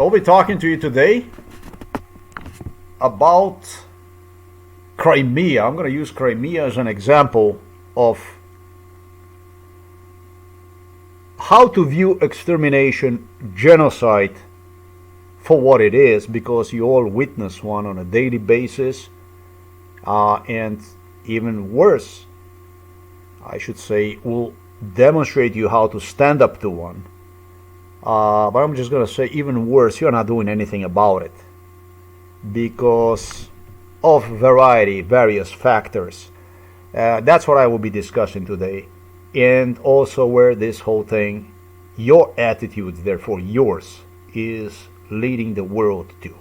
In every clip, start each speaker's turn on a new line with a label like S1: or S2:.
S1: I'll be talking to you today about Crimea. I'm going to use Crimea as an example of how to view extermination, genocide for what it is, because you all witness one on a daily basis, and even worse, I should say, will demonstrate you how to stand up to one. But I'm just going to say, even worse, you're not doing anything about it because of various factors. That's what I will be discussing today, and also where this whole thing, your attitude, therefore yours, is leading the world to.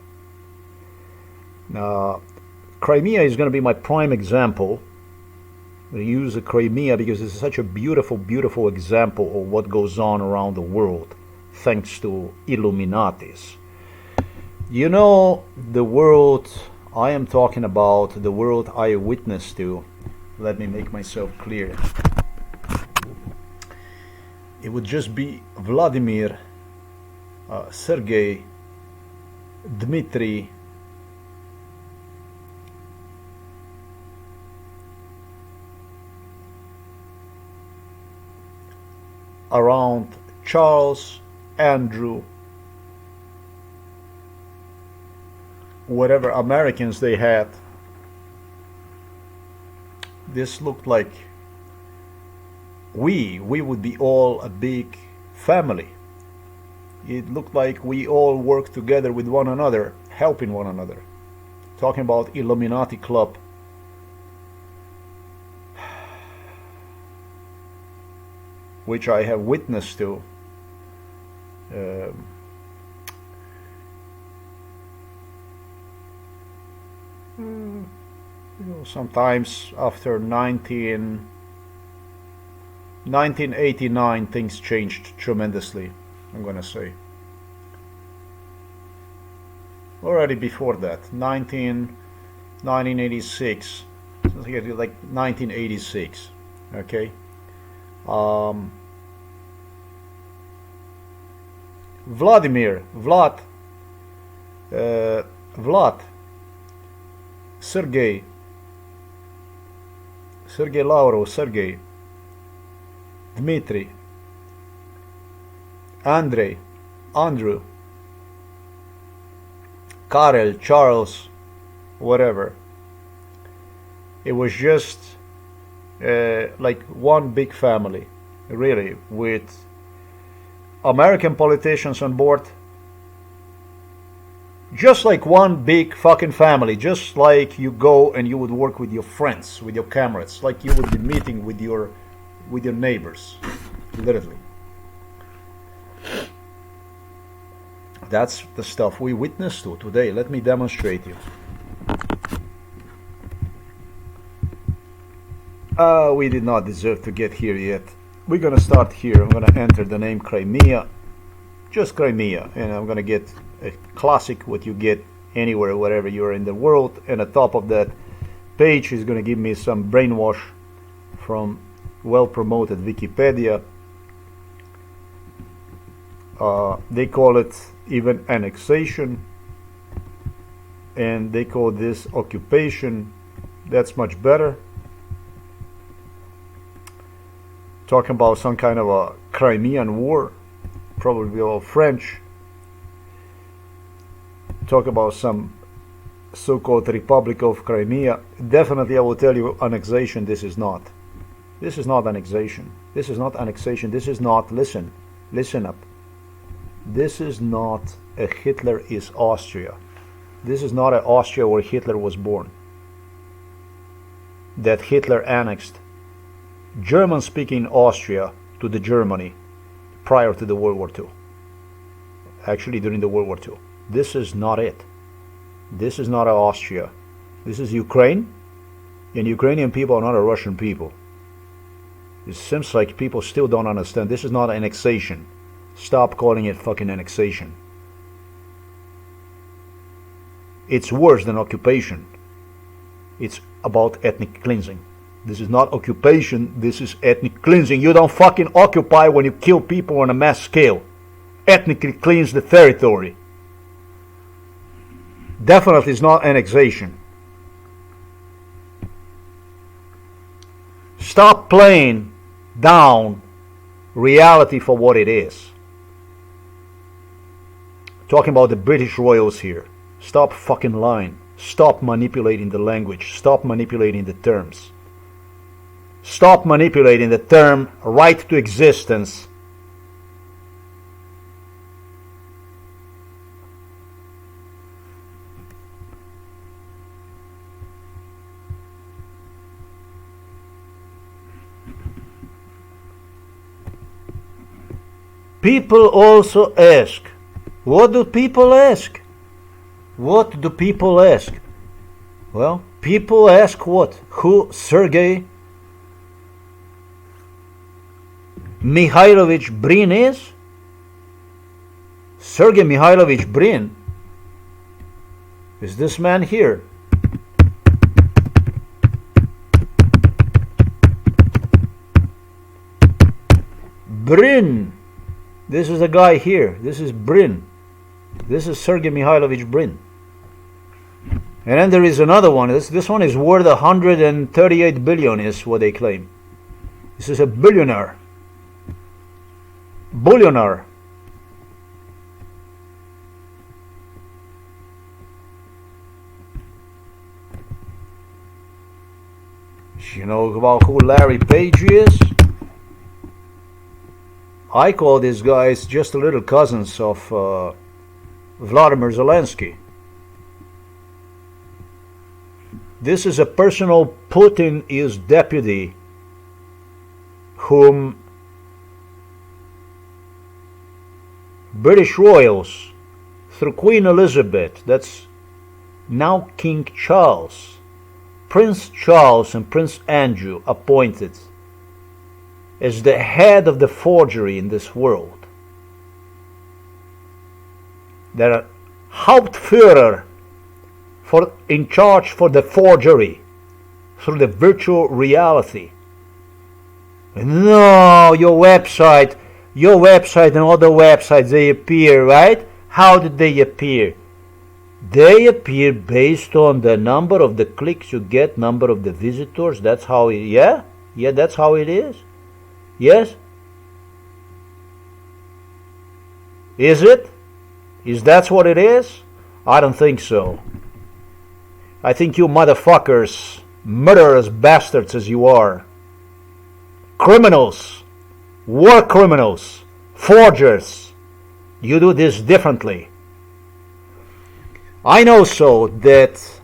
S1: Crimea is going to be my prime example. I'm going to use the Crimea because it's such a beautiful, beautiful example of what goes on around the world, thanks to Illuminatis. You know, the world I am talking about, the world I witnessed to, let me make myself clear. It would just be Vladimir, Sergei, Dmitry, around Charles, Andrew, whatever Americans they had. This looked like we would be all a big family. It looked like we all worked together with one another, helping one another. Talking about Illuminati club. Which I have witnessed to. Sometimes after 1989 things changed tremendously, I'm gonna say. Already before that, 1986, like 1986, okay. Vladimir, Vlad, Sergei, Lauro, Sergei, Dmitry, Andrew, Karel, Charles, whatever. It was just like one big family, really, with American politicians on board. Just like one big fucking family, just like you go and you would work with your friends, with your comrades, like you would be meeting with your neighbors, literally. That's the stuff we witnessed to today. Let me demonstrate you. We did not deserve to get here yet. We're gonna start here. I'm gonna enter the name Crimea, just Crimea, and I'm gonna get a classic, what you get anywhere, wherever you are in the world, and at top of that page is gonna give me some brainwash from well-promoted Wikipedia. They call it even annexation, and they call this occupation. That's much better. Talking about some kind of a Crimean war, probably all French. Talk about some so-called Republic of Crimea. Definitely, I will tell you, annexation. This is not. This is not annexation. This is not annexation. This is not. Listen up. This is not a Hitler is Austria. This is not an Austria where Hitler was born. That Hitler annexed German-speaking Austria to the Germany prior to the World War II. Actually, during the World War II. This is not it. This is not Austria. This is Ukraine, and Ukrainian people are not a Russian people. It seems like people still don't understand. This is not annexation. Stop calling it fucking annexation. It's worse than occupation. It's about ethnic cleansing. This is not occupation, this is ethnic cleansing. You don't fucking occupy when you kill people on a mass scale. Ethnically cleanse the territory. Definitely is not annexation. Stop playing down reality for what it is. Talking about the British royals here. Stop fucking lying. Stop manipulating the language. Stop manipulating the terms. Stop manipulating the term right to existence. People also ask, what do people ask? What do people ask? Well, people ask what? Who Sergei Mikhailovich Brin is? Sergei Mikhailovich Brin is this man here. Brin. This is the guy here. This is Brin. This is Sergei Mikhailovich Brin. And then there is another one. This one is worth 138 billion is what they claim. This is a billionaire. Billionaire. You know about who Larry Page is? I call these guys just little cousins of Vladimir Zelensky. This is a personal Putin's deputy whom British royals through Queen Elizabeth, that's now King Charles, Prince Charles and Prince Andrew appointed as the head of the forgery in this world. The Hauptführer in charge for the forgery through the virtual reality. No, your website and other websites, they appear, right? How did they appear? They appear based on the number of the clicks you get, number of the visitors. That's how it, yeah, that's how it is. Yes? Is it? Is that what it is? I don't think so. I think you motherfuckers, murderous bastards as you are, criminals, war criminals, forgers, you do this differently. I know so that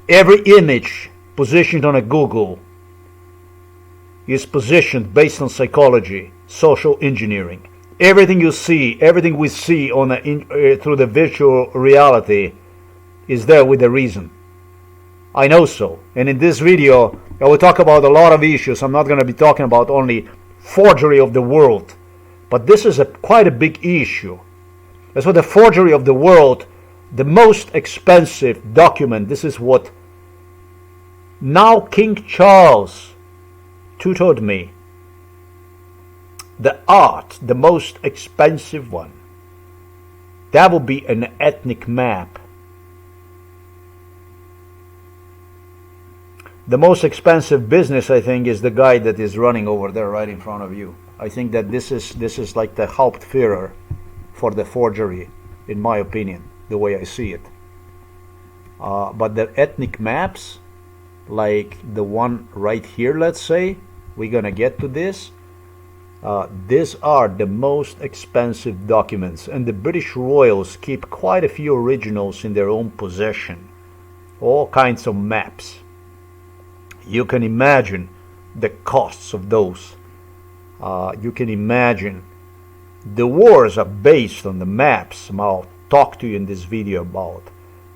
S1: every image positioned on a Google is positioned based on psychology, social engineering. Everything you see, everything we see on through the virtual reality is there with a reason. I know so. And in this video, I will talk about a lot of issues. I'm not going to be talking about only forgery of the world, but this is quite a big issue. That's what the forgery of the world, the most expensive document. This is what now King Charles tutored me. The art, the most expensive one, that will be an ethnic map. The most expensive business, I think, is the guy that is running over there right in front of you. I think that this is like the Hauptführer for the forgery, in my opinion, the way I see it. But the ethnic maps, like the one right here, let's say, we're gonna get to this. These are the most expensive documents, and the British royals keep quite a few originals in their own possession. All kinds of maps. You can imagine the costs of those. You can imagine the wars are based on the maps. I'll talk to you in this video about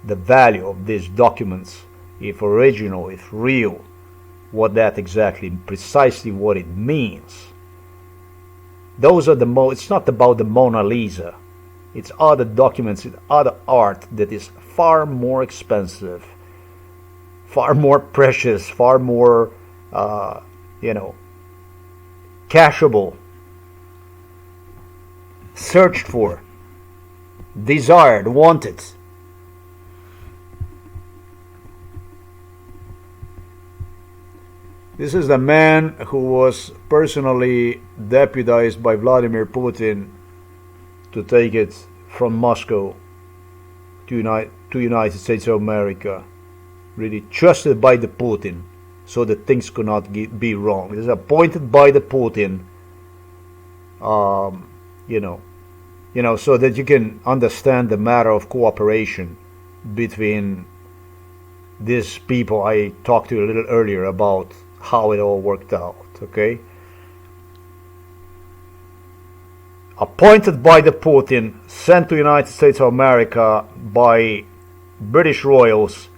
S1: the value of these documents, if original, if real, what that exactly, precisely what it means. Those are it's not about the Mona Lisa. It's other documents, it's other art that is far more expensive, far more precious, far more, cashable, searched for, desired, wanted. This is the man who was personally deputized by Vladimir Putin to take it from Moscow to United States of America. Really trusted by the Putin, so that things could not be wrong. This is appointed by the Putin, so that you can understand the matter of cooperation between these people I talked to you a little earlier about how it all worked out, okay? Appointed by the Putin, sent to United States of America by British royals,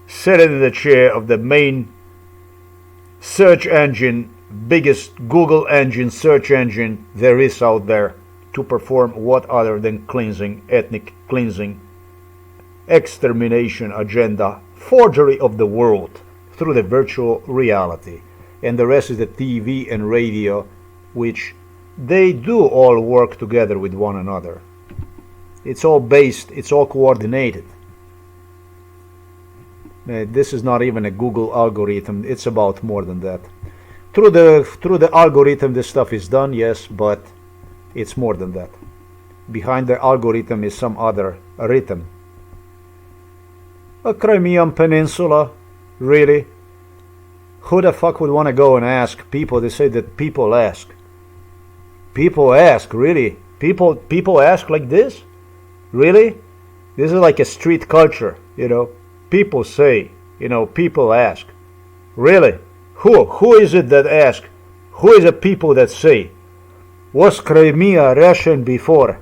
S1: sitting in the chair of the main search engine, biggest Google engine, search engine there is out there, to perform what other than cleansing, ethnic cleansing, extermination agenda, forgery of the world through the virtual reality. And the rest is the TV and radio, which they do all work together with one another. It's all based, it's all coordinated. This is not even a Google algorithm, it's about more than that. Through the algorithm this stuff is done, yes, but it's more than that. Behind the algorithm is some other rhythm. A Crimean Peninsula, really? Who the fuck would want to go and ask people? They say that people ask. People ask, really? People ask like this? Really? This is like a street culture, People say, people ask. Really? Who is it that ask? Who is the people that say? Was Crimea Russian before?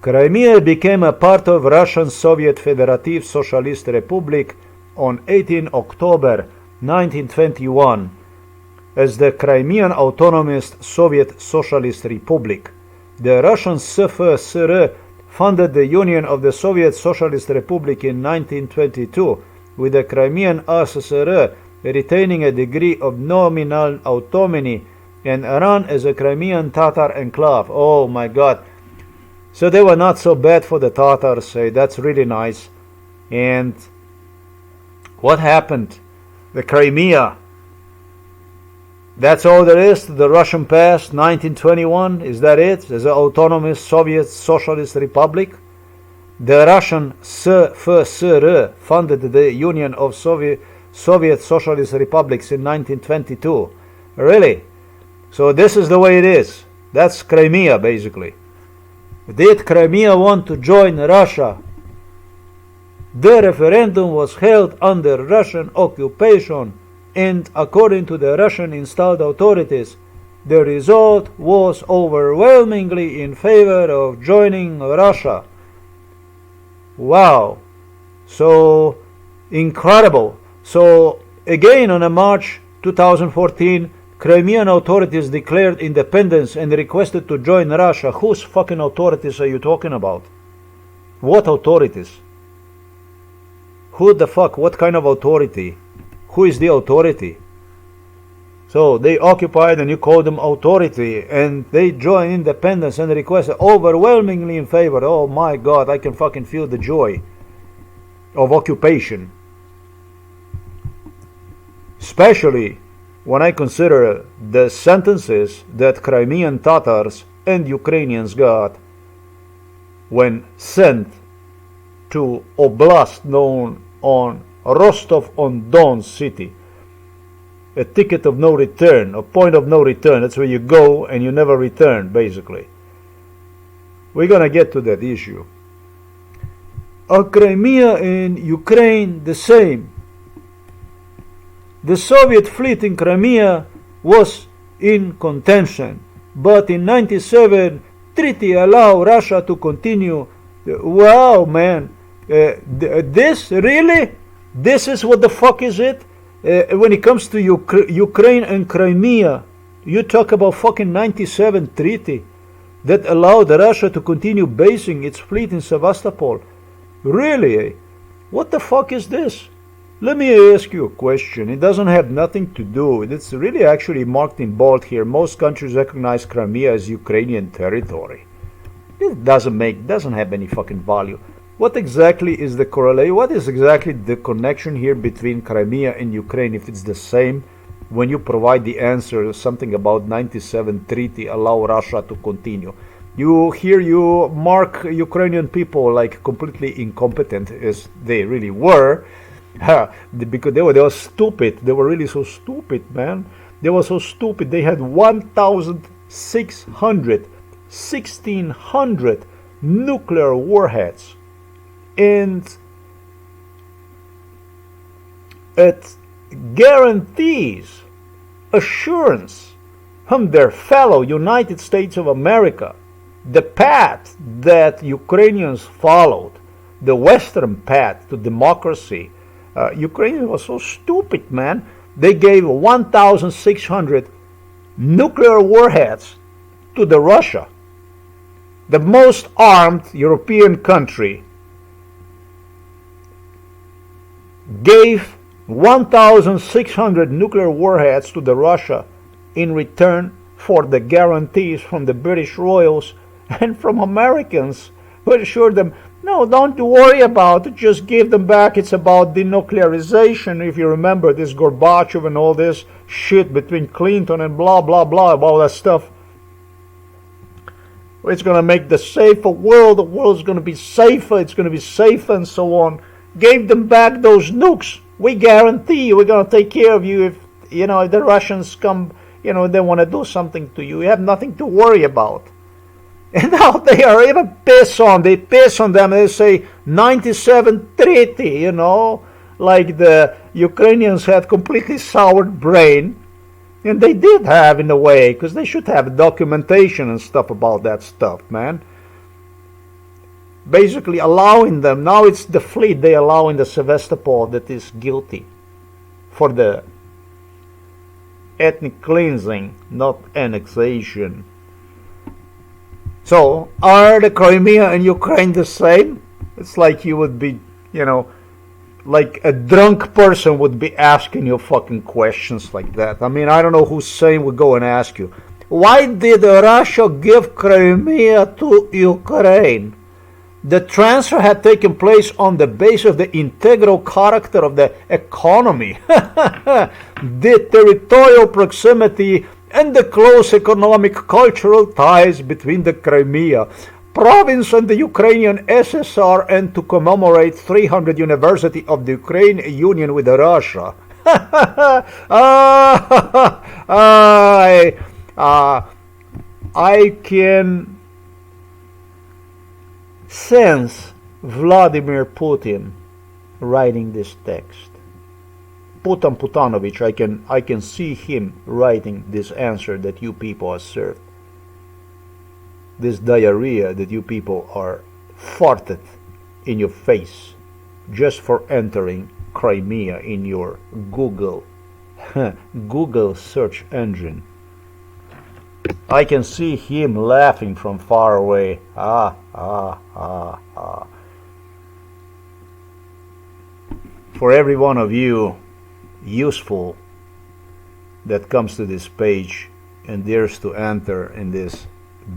S1: Crimea became a part of Russian Soviet Federative Socialist Republic on 18 October 1921 as the Crimean Autonomous Soviet Socialist Republic. The Russian SFSR funded the Union of the Soviet Socialist Republic in 1922, with the Crimean SSR retaining a degree of nominal autonomy and run as a Crimean Tatar enclave. Oh my God. So they were not so bad for the Tatars. That's really nice. And what happened? The Crimea. That's all there is to the Russian past, 1921. Is that it? As an autonomous Soviet Socialist Republic? The Russian SFSR funded the Union of Soviet Socialist Republics in 1922. Really? So this is the way it is. That's Crimea, basically. Did Crimea want to join Russia? The referendum was held under Russian occupation, and according to the Russian installed authorities, the result was overwhelmingly in favor of joining Russia. Wow. So incredible. So again on March 2014, Crimean authorities declared independence and requested to join Russia. Whose fucking authorities are you talking about? What authorities? Who the fuck? What kind of authority? Who is the authority? So they occupied and you call them authority, and they join independence and requested overwhelmingly in favor. Oh my God, I can fucking feel the joy of occupation. Especially when I consider the sentences that Crimean Tatars and Ukrainians got when sent to oblast known on Rostov-on-Don city. A ticket of no return, a point of no return. That's where you go and you never return, basically. We're gonna get to that issue. Crimea and Ukraine the same. The Soviet fleet in Crimea was in contention, but in 97, treaty allowed Russia to continue. Wow, man. This really? This is what the fuck is it? When it comes to Ukraine and Crimea, you talk about fucking 97 treaty that allowed Russia to continue basing its fleet in Sevastopol. Really? What the fuck is this? Let me ask you a question. It doesn't have nothing to do. It's really actually marked in bold here. Most countries recognize Crimea as Ukrainian territory. It doesn't have any fucking value. What exactly is the correlation? What is exactly the connection here between Crimea and Ukraine if it's the same? When you provide the answer, something about 97 treaty allow Russia to continue. You mark Ukrainian people like completely incompetent, as they really were, because they were stupid. They were really so stupid, man. They were so stupid. They had 1,600 nuclear warheads, and it guarantees assurance from their fellow United States of America. The path that Ukrainians followed, the Western path to democracy, Ukrainians were so stupid, man. They gave 1,600 nuclear warheads to the Russia, the most armed European country, gave 1,600 nuclear warheads to the Russia in return for the guarantees from the British royals and from Americans who assured them, no, don't worry about it, just give them back. It's about denuclearization. If you remember this Gorbachev and all this shit between Clinton and blah, blah, blah, all that stuff. It's going to make the safer world. The world's going to be safer. It's going to be safer and so on. Gave them back those nukes. We guarantee you we're going to take care of you if, if the Russians come, they want to do something to you. You have nothing to worry about. And now they are even pissed on. They piss on them. They say 97 treaty, like the Ukrainians had completely soured brain. And they did have in a way, because they should have documentation and stuff about that stuff, man. Basically allowing them, now it's the fleet they allow in the Sevastopol that is guilty for the ethnic cleansing, not annexation. So, are the Crimea and Ukraine the same? It's like you would be, like a drunk person would be asking you fucking questions like that. I mean, I don't know who's saying would go and ask you, why did Russia give Crimea to Ukraine? The transfer had taken place on the basis of the integral character of the economy, the territorial proximity, and the close economic cultural ties between the Crimea province and the Ukrainian SSR, and to commemorate 300th University of the Ukrainian Union with Russia. I can sense Vladimir Putin writing this text. Putin Putanovich, I can see him writing this answer that you people are served. This diarrhea that you people are farted in your face just for entering Crimea in your Google search engine. I can see him laughing from far away. For every one of you useful that comes to this page and dares to enter in this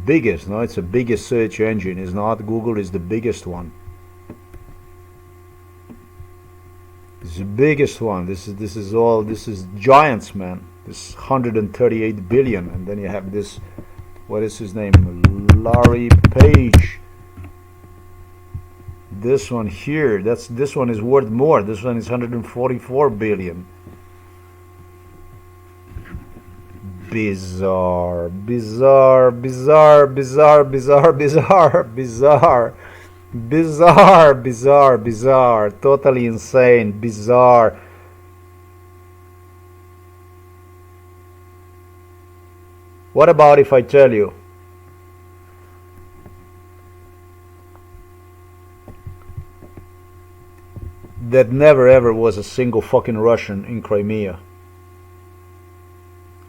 S1: biggest, it's the biggest search engine, is not Google, is the biggest one. It's the biggest one. This is giants, man. This 138 billion, and then you have this, what is his name, Larry Page. This one here, this one is worth more. This one is 144 billion. Bizarre, bizarre, bizarre, bizarre, bizarre, bizarre, bizarre, bizarre, bizarre, bizarre, totally insane, bizarre. What about if I tell you that never ever was a single fucking Russian in Crimea?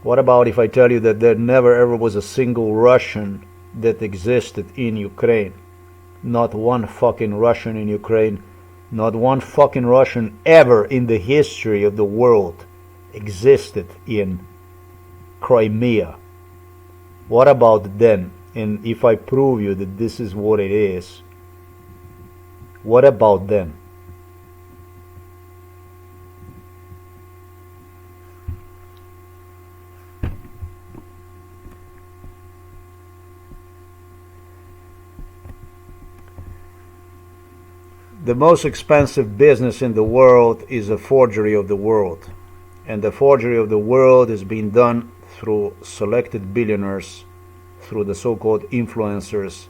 S1: What about if I tell you that there never ever was a single Russian that existed in Ukraine? Not one fucking Russian in Ukraine. Not one fucking Russian ever in the history of the world existed in Crimea. What about then? And if I prove you that this is what it is, What about them? The most expensive business in the world is a forgery of the world. And the forgery of the world is being done through selected billionaires, through the so-called influencers,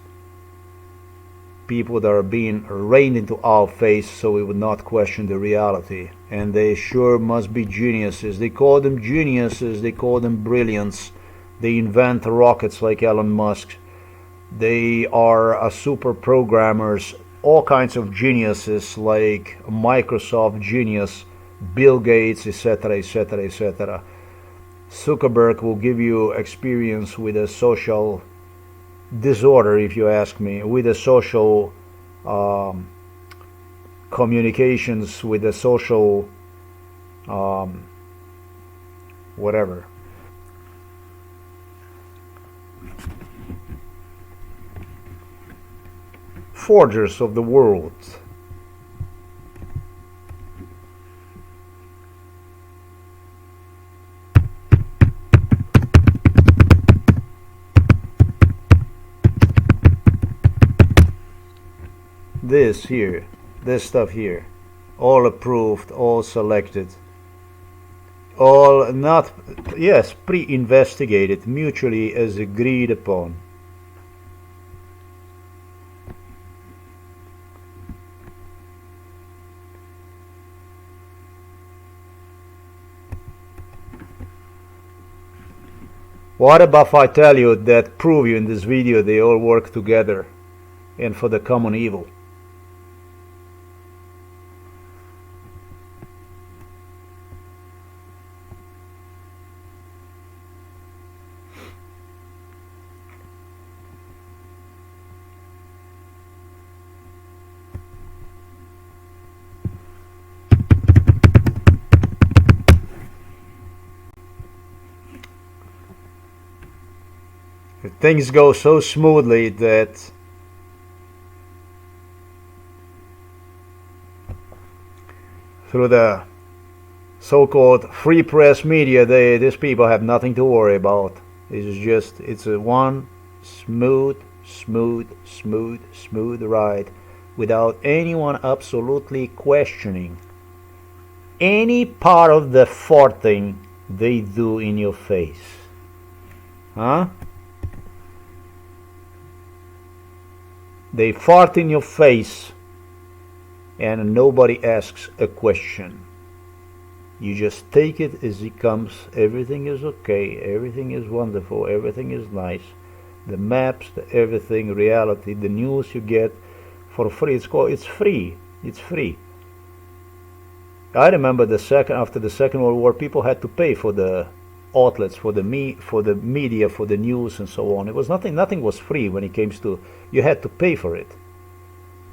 S1: people that are being rained into our face so we would not question the reality. And they sure must be geniuses. They call them geniuses, they call them brilliants. They invent rockets like Elon Musk. They are super programmers, all kinds of geniuses like Microsoft genius, Bill Gates, etc., etc., etc. Zuckerberg will give you experience with a social disorder, if you ask me, with the social communications, with the social whatever. Forgers of the world. This here, this stuff here, all approved, all selected, all not, yes, pre-investigated, mutually as agreed upon. What about if I tell you that prove you in this video they all work together and for the common evil? Things go so smoothly that through the so-called free press media, these people have nothing to worry about. It's a one smooth ride without anyone absolutely questioning any part of the farting they do in your face. Huh? They fart in your face and nobody asks a question. You just take it as it comes. Everything is okay, everything is wonderful, everything is nice. The maps, the everything, reality, the news you get for free. It's free. It's free. I remember after the Second World War, people had to pay for the outlets, for the media, for the news and so on. It was nothing was free when it came to, you had to pay for it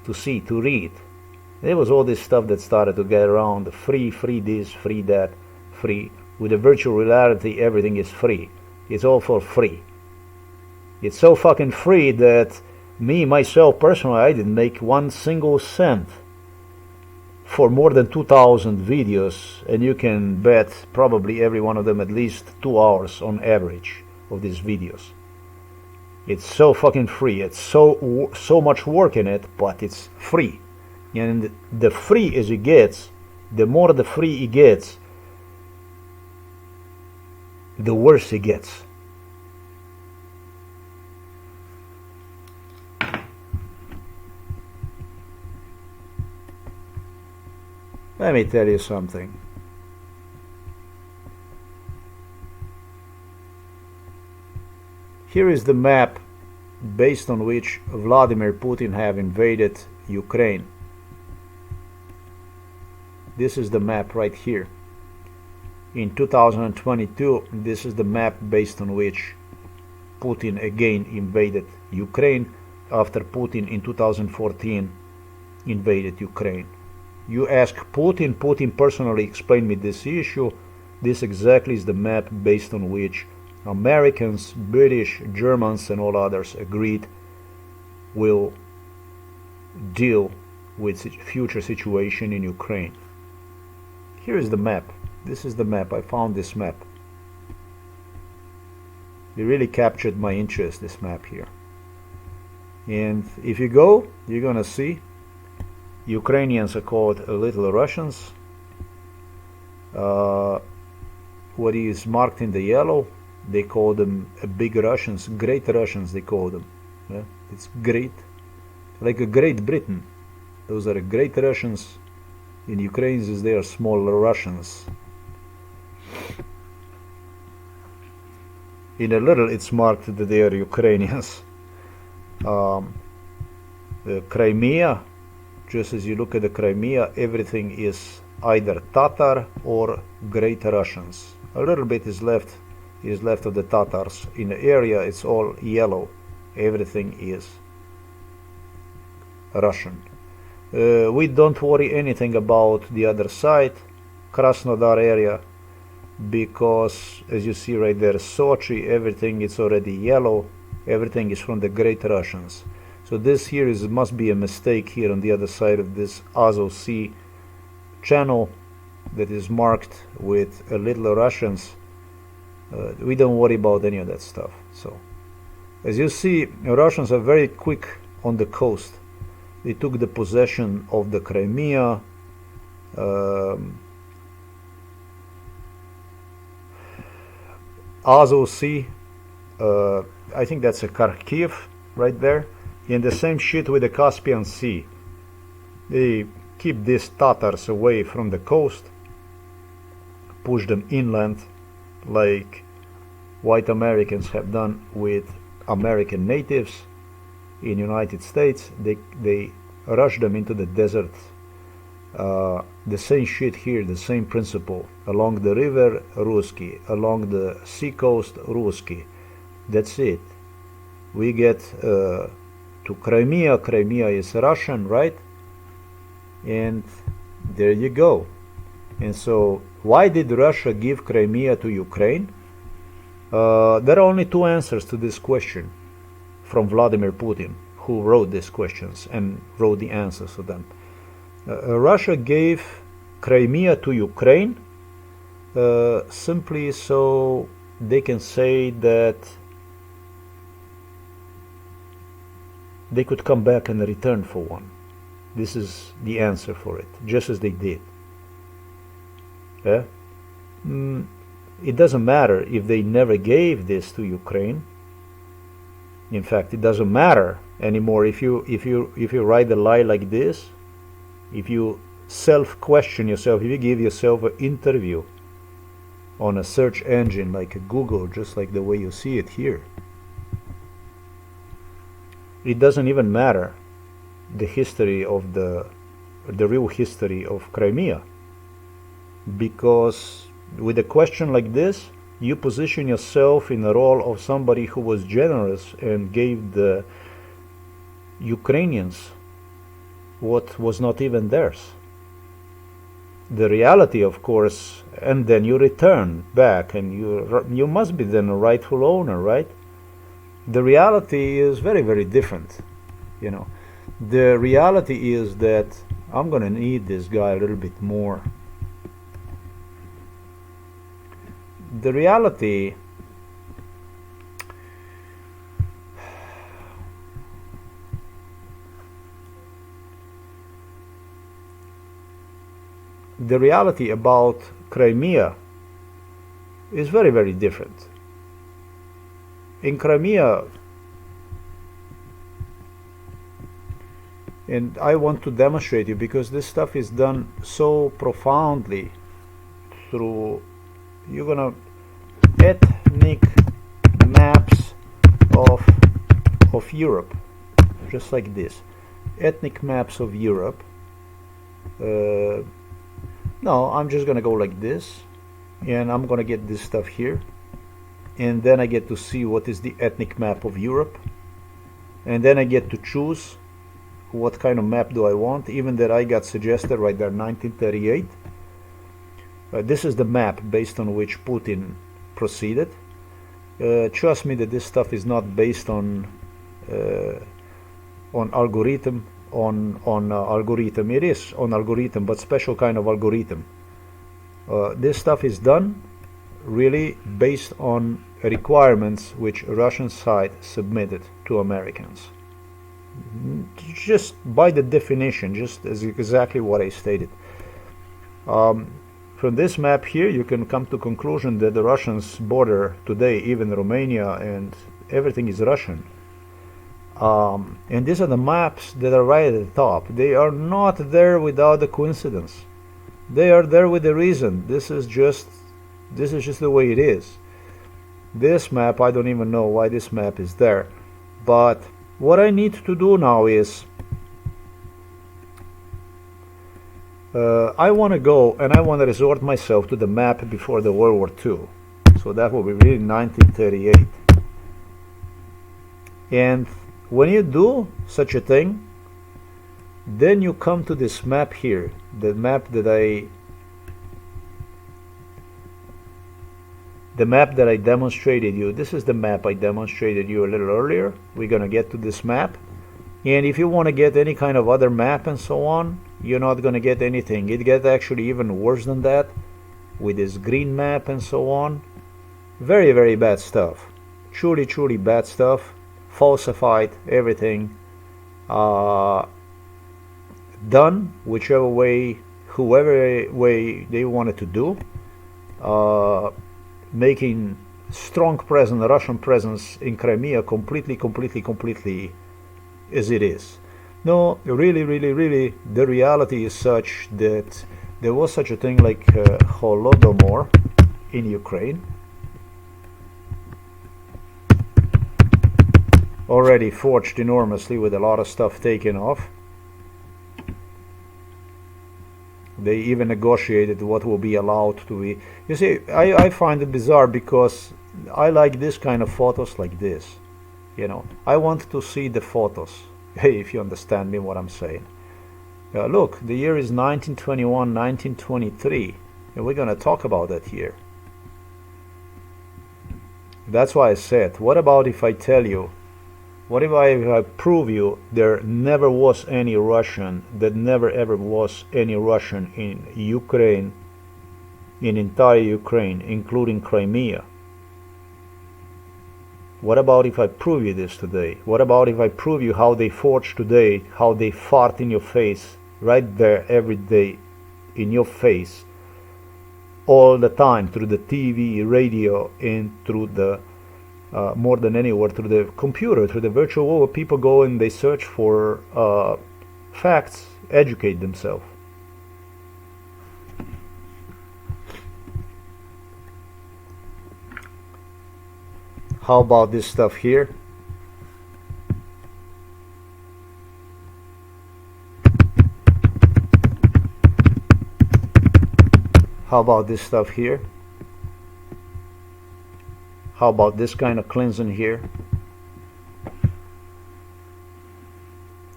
S1: to see, to read. There was all this stuff that started to get around, free this, free that, free. With the virtual reality, everything is free. It's all for free. It's so fucking free that myself personally, I didn't make 1 single cent for more than 2,000 videos, and you can bet probably every one of them at least 2 hours on average of these videos. It's so fucking free. It's so much work in it, but it's free. And the free as it gets, the more the free it gets, the worse it gets. Let me tell you something. Here is the map based on which Vladimir Putin have invaded Ukraine. This is the map right here. In 2022, this is the map based on which Putin again invaded Ukraine after Putin in 2014 invaded Ukraine. You ask Putin, Putin personally explained me this issue. This exactly is the map based on which Americans, British, Germans and all others agreed will deal with future situation in Ukraine. Here is the map. This is the map. I found this map. It really captured my interest, this map here. And if you go, you're gonna see Ukrainians are called Little Russians. What is marked in the yellow, they call them Big Russians, Great Russians they call them. Yeah? It's great, like a Great Britain. Those are Great Russians. In Ukrainians they are small Russians. In a little it's marked that they are Ukrainians. The Crimea, just as you look at the Crimea, everything is either Tatar or Great Russians. A little bit is left of the Tatars. In the area it's all yellow. Everything is Russian. We don't worry anything about the other side, Krasnodar area, because as you see right there, Sochi, everything is already yellow. Everything is from the Great Russians. So this here must be a mistake here on the other side of this Azov Sea channel that is marked with Little Russians. We don't worry about any of that stuff. So as you see, Russians are very quick on the coast. They took the possession of the Crimea, Azov Sea, I think that's a Kharkiv right there, and the same shit with the Caspian Sea. They keep these Tatars away from the coast, push them inland like white Americans have done with American natives in United States. They rush them into the desert. The same shit here, the same principle. Along the river, Ruski. Along the seacoast, Ruski. That's it. We get to Crimea. Crimea is Russian, right? And there you go. And so why did Russia give Crimea to Ukraine? There are only two answers to this question from Vladimir Putin, who wrote these questions and wrote the answers to them. Russia gave Crimea to Ukraine simply so they can say that they could come back and return for one. This is the answer for it, just as they did. Yeah? It doesn't matter if they never gave this to Ukraine. In fact, it doesn't matter anymore if you write a lie like this. If you self-question yourself, if you give yourself an interview on a search engine like a Google, just like the way you see it here, it doesn't even matter the history of the real history of Crimea, because with a question like this, you position yourself in the role of somebody who was generous and gave the Ukrainians what was not even theirs. The reality, of course, and then you return back and you must be then a rightful owner, right? The reality is very, very different, you know. The reality is that I'm gonna need this guy a little bit more. The reality about Crimea is very, very different. In Crimea, and I want to demonstrate you because this stuff is done so profoundly through, you're gonna ethnic maps of Europe, just like this, ethnic maps of Europe. No, I'm just gonna go like this, and I'm gonna get this stuff here, and then I get to see what is the ethnic map of Europe, and then I get to choose what kind of map do I want. Even that I got suggested right there, 1938. This is the map based on which Putin proceeded. Trust me that this stuff is not based on algorithm on algorithm. It is on algorithm, but special kind of algorithm. This stuff is done really based on requirements which Russian side submitted to Americans. Just by the definition, just as exactly what I stated. From this map here, you can come to conclusion that the Russians border today, even Romania, and everything is Russian. And these are the maps that are right at the top. They are not there without a coincidence. They are there with a reason. This is just the way it is. This map, I don't even know why this map is there. But what I need to do now is I want to go and I want to resort myself to the map before the World War II. So that will be really 1938. And when you do such a thing, then you come to this map here, the map that I demonstrated you. This is the map I demonstrated you a little earlier. We're gonna get to this map, and if you want to get any kind of other map and so on, you're not gonna get anything. It gets actually even worse than that, with this green map and so on. Very, very bad stuff. Truly, truly bad stuff. Falsified, everything. Done whichever way, whoever way they wanted to do. Making strong presence, Russian presence in Crimea completely as it is. No, really, the reality is such that there was such a thing like Holodomor in Ukraine. Already forged enormously with a lot of stuff taken off. They even negotiated what will be allowed to be. You see, I find it bizarre because I like this kind of photos like this. You know, I want to see the photos. Hey, if you understand me what I'm saying. Look, the year is 1921, 1923, and we're gonna talk about that here. That's why I said, what about if I tell you, what if I prove you there never was any Russian, that never ever was any Russian in Ukraine, in entire Ukraine, including Crimea? What about if I prove you this today? What about if I prove you how they forge today, how they fart in your face, right there every day, in your face, all the time, through the TV, radio, and through the more than anywhere, through the computer, through the virtual world. People go and they search for facts, educate themselves. How about this stuff here? How about this stuff here? How about this kind of cleansing here?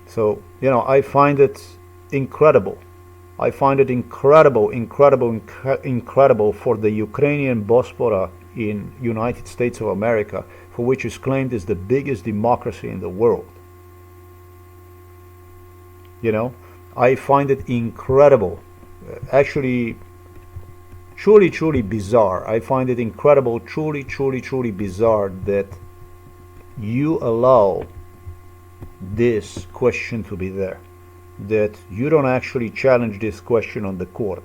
S1: So, you know, I find it incredible. I find it incredible for the Ukrainian diaspora in United States of America, for which is claimed is the biggest democracy in the world. You know, I find it incredible. Actually, truly bizarre. I find it incredible, truly bizarre that you allow this question to be there, that you don't actually challenge this question on the court,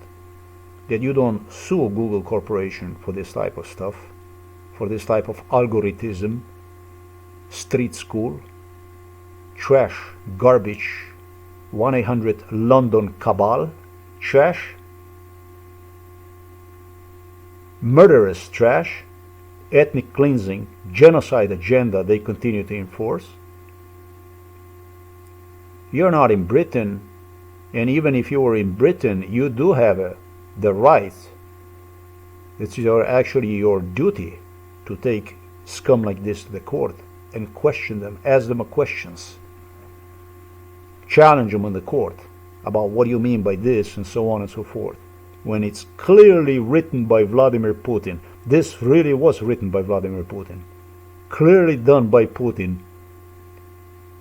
S1: that you don't sue Google Corporation for this type of stuff, for this type of algorithm, street school, trash, garbage, 1-800 London cabal, trash, murderous trash, ethnic cleansing, genocide agenda they continue to enforce. You're not in Britain, and even if you were in Britain, you do have the right. It's actually your duty to take scum like this to the court and question them, ask them questions, challenge them in the court about what you mean by this and so on and so forth. When it's clearly written by Vladimir Putin. This really was written by Vladimir Putin. Clearly done by Putin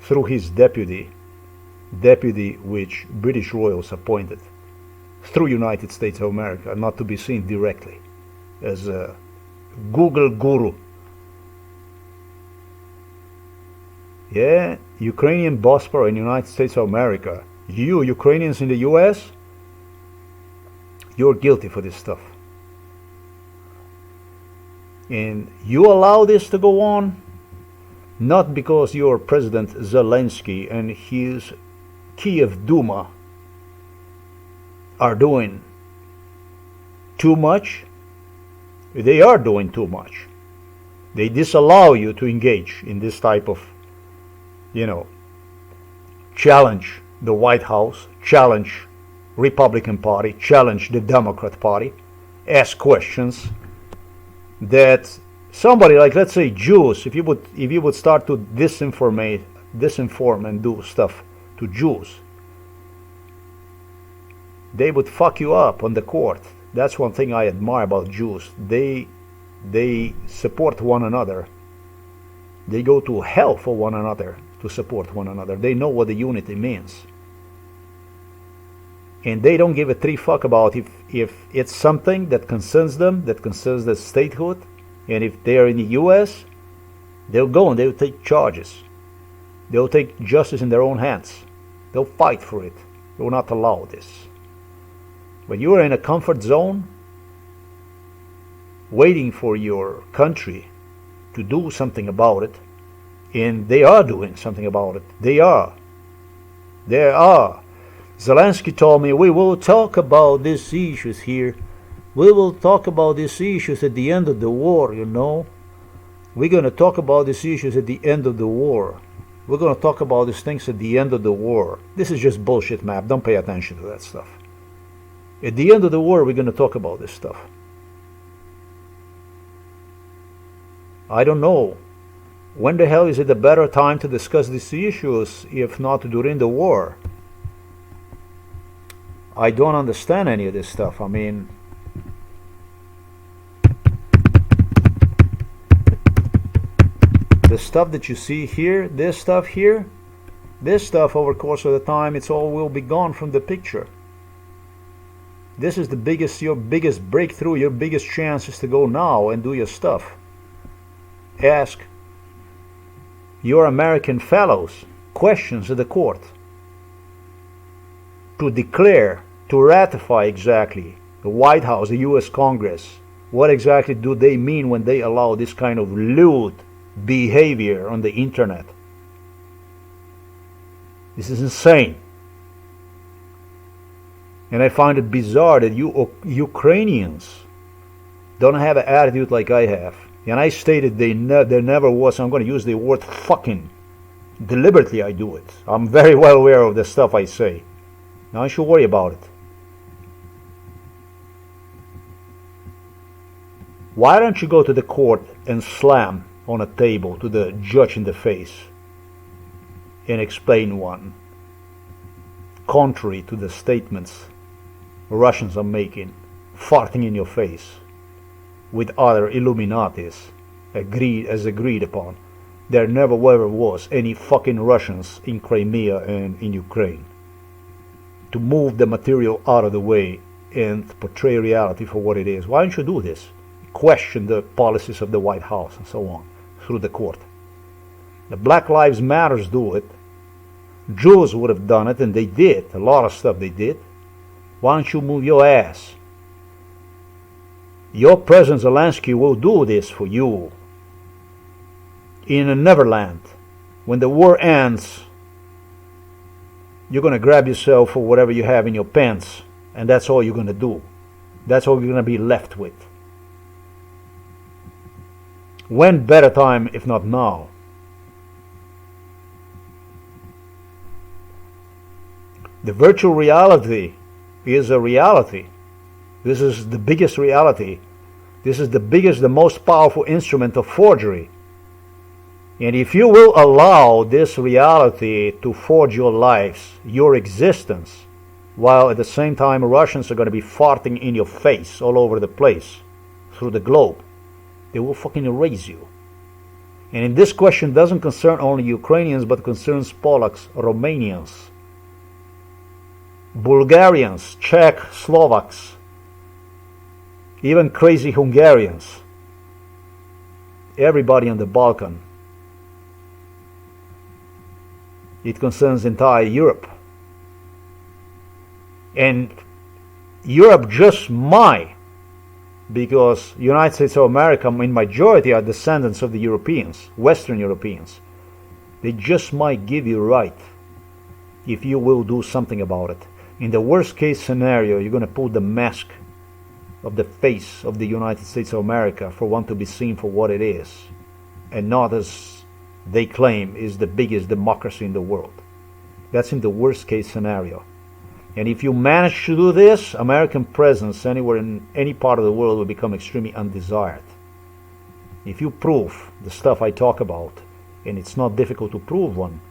S1: through his deputy, deputy which British royals appointed through United States of America, not to be seen directly as a Google guru. Yeah, Ukrainian diaspora in the United States of America. You Ukrainians in the US, you're guilty for this stuff. And you allow this to go on, not because your President Zelensky and his Kiev Duma are doing too much. They are doing too much. They disallow you to engage in this type of, challenge the White House, challenge Republican Party, challenge the Democrat Party, ask questions that somebody like, let's say, Jews, if you would start to disinform and do stuff to Jews, they would fuck you up on the court. That's one thing I admire about Jews. They support one another. They go to hell for one another to support one another. They know what the unity means. And they don't give a three fuck about if it's something that concerns them, that concerns their statehood. And if they're in the US, they'll go and they'll take charges. They'll take justice in their own hands. They'll fight for it. They will not allow this. But you are in a comfort zone, waiting for your country to do something about it, and they are doing something about it. They are. Zelensky told me, we will talk about these issues here. We will talk about these issues at the end of the war, We're going to talk about these issues at the end of the war. We're going to talk about these things at the end of the war. This is just bullshit, map. Don't pay attention to that stuff. At the end of the war, we're going to talk about this stuff. I don't know. When the hell is it a better time to discuss these issues if not during the war? I don't understand any of this stuff. I mean, the stuff that you see here, this stuff over the course of the time, it's all will be gone from the picture. This is your biggest breakthrough, your biggest chance is to go now and do your stuff. Ask your American fellows questions at the court to declare, to ratify exactly the White House, the US Congress. What exactly do they mean when they allow this kind of lewd behavior on the internet? This is insane. And I find it bizarre that you Ukrainians don't have an attitude like I have. And I stated there never was, I'm going to use the word fucking. Deliberately I do it. I'm very well aware of the stuff I say. Now I should worry about it. Why don't you go to the court and slam on a table to the judge in the face and explain one, contrary to the statements Russians are making, farting in your face with other Illuminatis agreed upon. There never ever was any fucking Russians in Crimea and in Ukraine. To move the material out of the way and portray reality for what it is. Why don't you do this? Question the policies of the White House and so on through the court. The Black Lives Matters do it. Jews would have done it, and they did. A lot of stuff they did. Why don't you move your ass? Your President Zelensky will do this for you. In a Neverland, when the war ends, you're going to grab yourself for whatever you have in your pants, and that's all you're going to do. That's all you're going to be left with. When better time if not now? The virtual reality is a reality. This is the biggest reality. This is the biggest, the most powerful instrument of forgery. And if you will allow this reality to forge your lives, your existence, while at the same time Russians are going to be farting in your face all over the place, through the globe, they will fucking erase you. And this question doesn't concern only Ukrainians, but concerns Polacks, Romanians, Bulgarians, Czech, Slovaks, even crazy Hungarians, everybody on the Balkan. It concerns entire Europe. And Europe just might, because United States of America in majority are descendants of the Europeans, Western Europeans. They just might give you right if you will do something about it. In the worst case scenario, you're going to put the mask of the face of the United States of America for one to be seen for what it is, and not as they claim is the biggest democracy in the world. That's in the worst case scenario. And if you manage to do this, American presence anywhere in any part of the world will become extremely undesired. If you prove the stuff I talk about, and it's not difficult to prove one,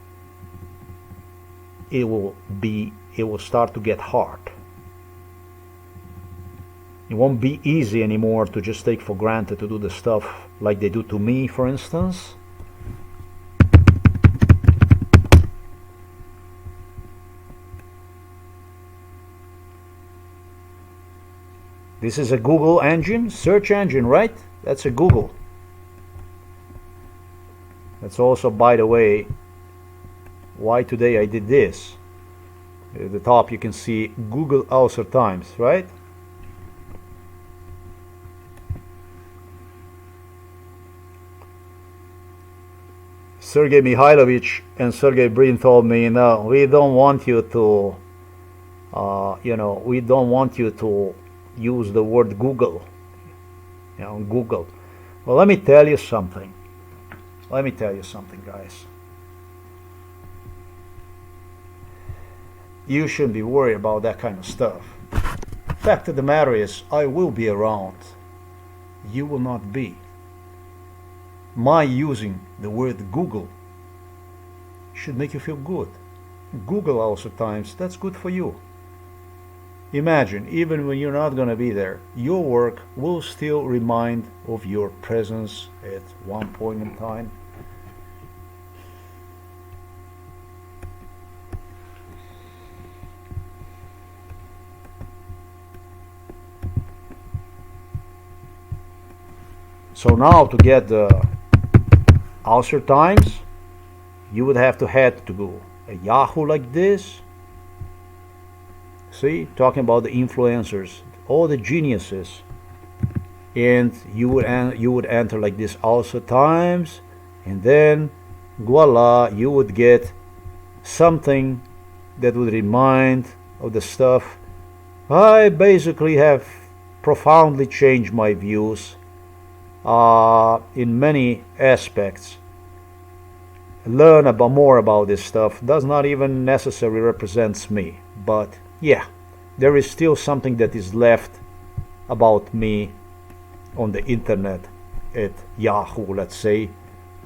S1: it will start to get hard. It won't be easy anymore to just take for granted to do the stuff like they do to me, for instance. This is a Google engine, search engine, right? That's a Google. That's also, by the way, why today I did this. At the top you can see Google Außer Times, right? Sergei Mikhailovich and Sergey Brin told me, no, we don't want you to, we don't want you to use the word Google, Google. Well, let me tell you something. Let me tell you something, guys. You shouldn't be worried about that kind of stuff. Fact of the matter is, I will be around. You will not be. My using the word Google should make you feel good. Google also times, that's good for you. Imagine, even when you're not going to be there, your work will still remind of your presence at one point in time. So now to get the Außer Times, you would have to head to a Yahoo like this. See, talking about the influencers, all the geniuses, and you would enter like this Außer Times, and then voila, you would get something that would remind of the stuff I basically have profoundly changed my views in many aspects. Learn more about this stuff does not even necessarily represents me, but yeah, there is still something that is left about me on the internet at Yahoo, let's say,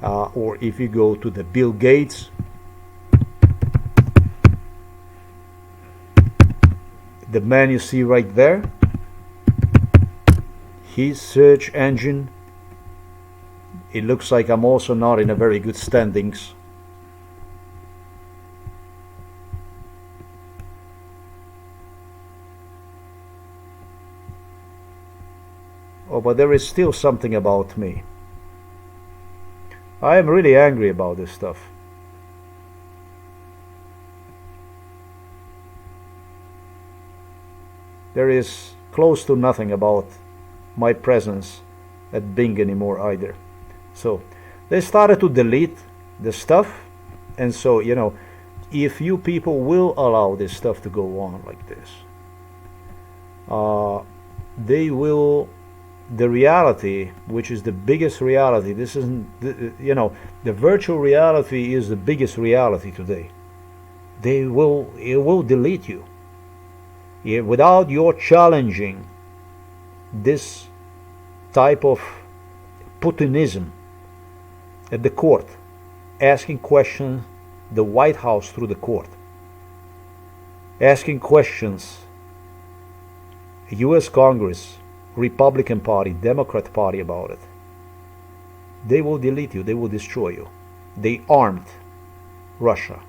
S1: or if you go to the Bill Gates, the man you see right there, his search engine, it looks like I'm also not in a very good standings. Oh, but there is still something about me. I am really angry about this stuff. There is close to nothing about my presence at Bing anymore either. So they started to delete the stuff, and so if you people will allow this stuff to go on like this, they will. The reality, which is the biggest reality, this isn't, the virtual reality is the biggest reality today. It will delete you. Without your challenging this type of Putinism at the court, asking questions the White House through the court, asking questions U.S. Congress, Republican Party, Democrat Party about it. They will delete you. They will destroy you. They armed Russia.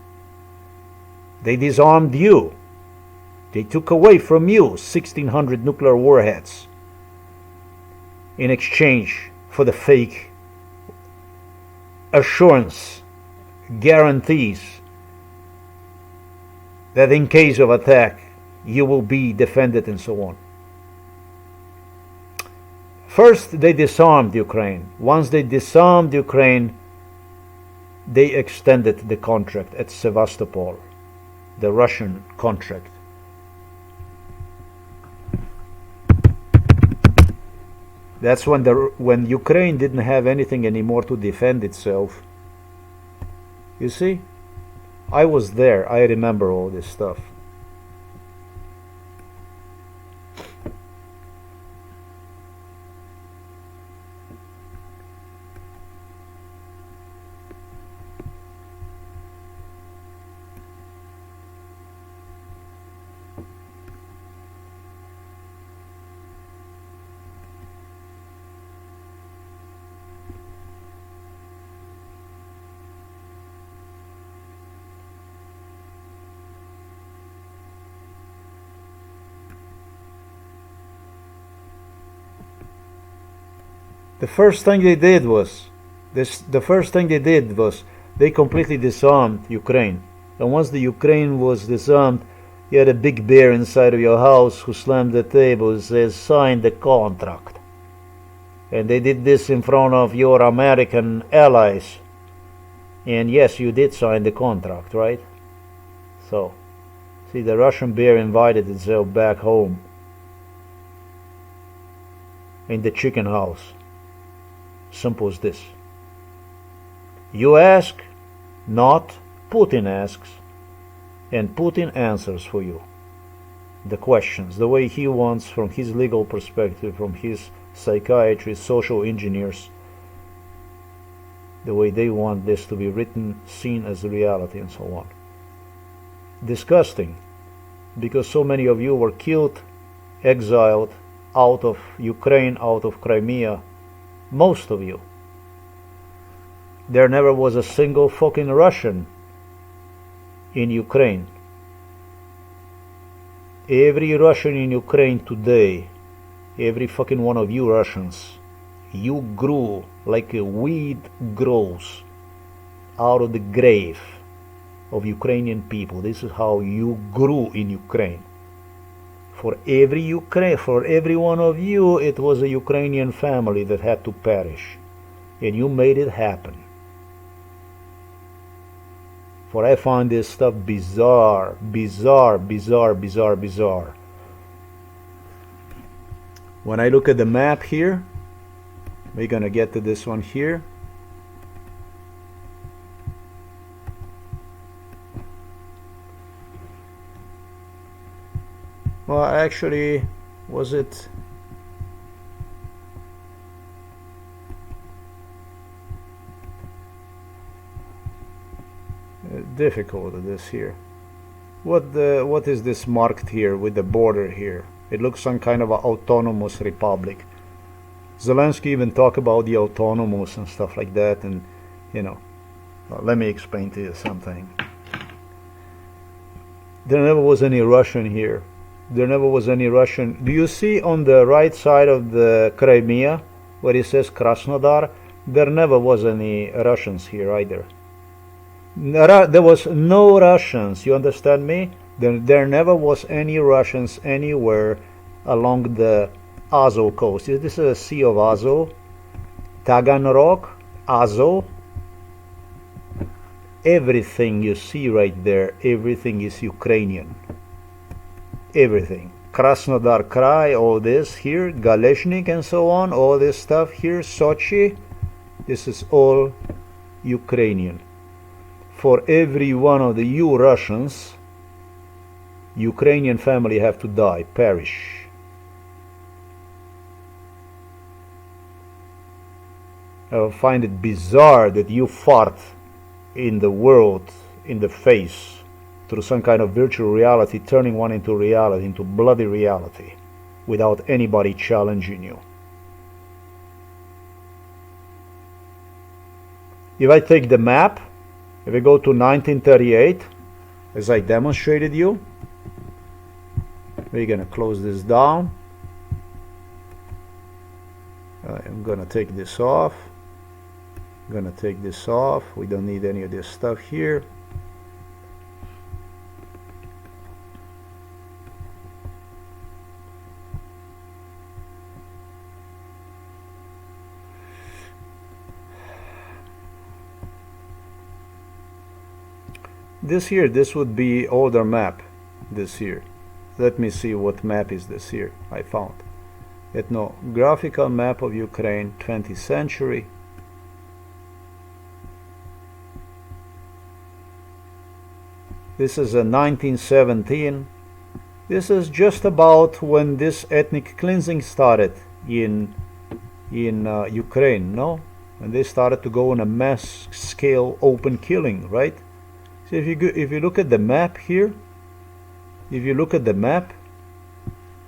S1: They disarmed you. They took away from you 1,600 nuclear warheads in exchange for the fake assurance, guarantees that in case of attack you will be defended and so on. First, they disarmed Ukraine. Once they disarmed Ukraine, they extended the contract at Sevastopol, the Russian contract. That's when Ukraine didn't have anything anymore to defend itself. You see? I was there. I remember all this stuff. The first thing they did was they completely disarmed Ukraine. And once the Ukraine was disarmed, you had a big bear inside of your house who slammed the table and says, "Sign the contract." And they did this in front of your American allies. And yes, you did sign the contract, right? So, see, the Russian bear invited itself back home in the chicken house. Simple as this. You ask, not Putin asks, and Putin answers for you the questions the way he wants, from his legal perspective, from his psychiatrists, social engineers, the way they want this to be written, seen as reality, and so on. Disgusting, because so many of you were killed, exiled out of Ukraine, out of Crimea. Most of you. There never was a single fucking Russian in Ukraine. Every Russian in Ukraine today, every fucking one of you Russians, you grew like a weed grows out of the grave of Ukrainian people. This is how you grew in Ukraine. For every one of you, it was a Ukrainian family that had to perish. And you made it happen. For I find this stuff bizarre, bizarre, bizarre, bizarre, bizarre. When I look at the map here, we're gonna get to this one here. Well, actually, was it? Difficult this here. What is this marked here with the border here? It looks some kind of an autonomous republic. Zelensky even talked about the autonomous and stuff like that, and you know, let me explain to you something. There never was any Russian here. There never was any Russian. Do you see on the right side of the Crimea where it says Krasnodar? There never was any Russians here either. There was no Russians, you understand me? There never was any Russians anywhere along the Azov coast. This is a Sea of Azov, Taganrog, Azov. Everything you see right there, everything is Ukrainian. Everything. Krasnodar Krai, all this here, Galeshnik and so on, all this stuff here, Sochi, this is all Ukrainian. For every one of the you Russians, Ukrainian family have to die, perish. I find it bizarre that you fart in the world, in the face, through some kind of virtual reality, turning one into reality, into bloody reality, without anybody challenging you. If I take the map, if we go to 1938, as I demonstrated you, We're gonna close this down. I'm gonna take this off. I'm gonna take this off. We don't need any of this stuff here. This here, this would be older map. This here. Let me see what map is this here I found. Ethnographical map of Ukraine, 20th century. This is a 1917. This is just about when this ethnic cleansing started in Ukraine, no? When they started to go on a mass scale open killing, right? So if you look at the map here, if you look at the map,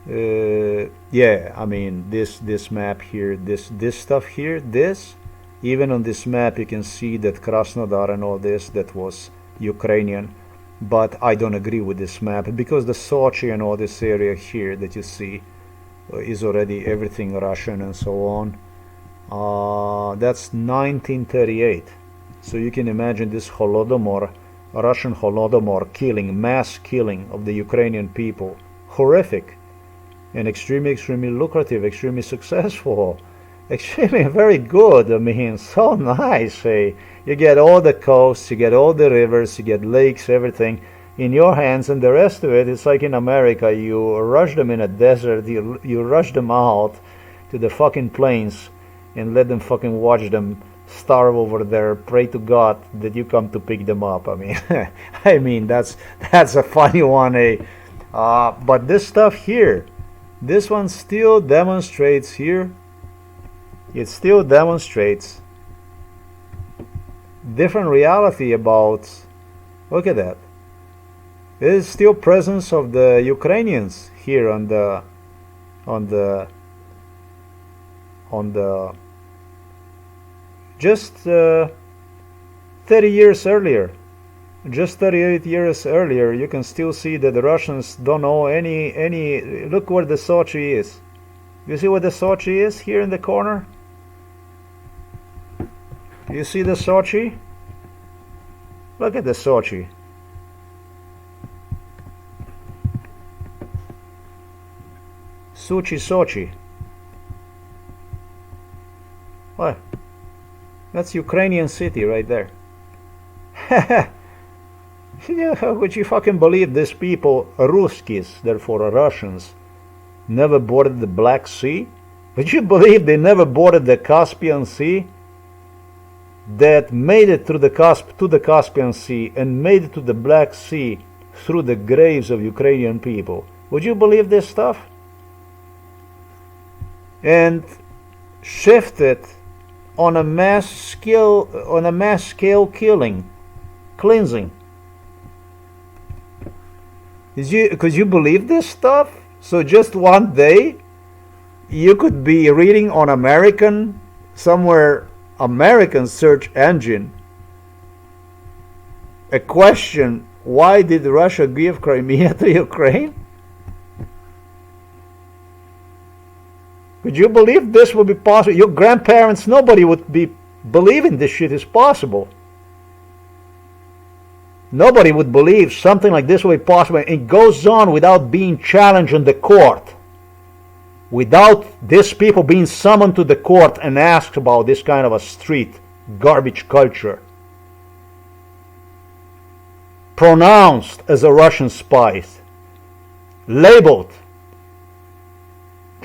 S1: yeah, I mean this map here, this stuff here, this, even on this map you can see that Krasnodar and all this, that was Ukrainian. But I don't agree with this map, because the Sochi and all this area here that you see is already everything Russian and so on. That's 1938. So you can imagine this Holodomor, Russian Holodomor killing, mass killing of the Ukrainian people. Horrific and extremely lucrative, extremely successful, extremely very good. I mean, so nice. You get all the coasts, you get all the rivers, you get lakes, everything in your hands, and the rest of it, it's like in America. You rush them in a desert, you rush them out to the fucking plains and let them fucking watch them starve over there, pray to God that you come to pick them up. I mean, I mean that's a funny one, eh? But this stuff here, this one still demonstrates here. It still demonstrates different reality about. Look at that. There is still presence of the Ukrainians here on the just 30 years earlier, just 38 years earlier, you can still see that the Russians don't know any. Look where the Sochi is. You see where the Sochi is here in the corner? You see the Sochi? Look at the Sochi. Sochi. What? That's Ukrainian city right there. Would you fucking believe these people, Ruskies, therefore Russians, never boarded the Black Sea? Would you believe they never boarded the Caspian Sea? That made it through to the Caspian Sea and made it to the Black Sea through the graves of Ukrainian people. Would you believe this stuff? And shifted on a mass scale killing, cleansing. Could you believe this stuff? So just one day you could be reading on American search engine a question: why did Russia give Crimea to Ukraine? Could you believe this would be possible? Your grandparents, nobody would be believing this shit is possible. Nobody would believe something like this would be possible. It goes on without being challenged in the court. Without these people being summoned to the court and asked about this kind of a street garbage culture. Pronounced as a Russian spy. Labeled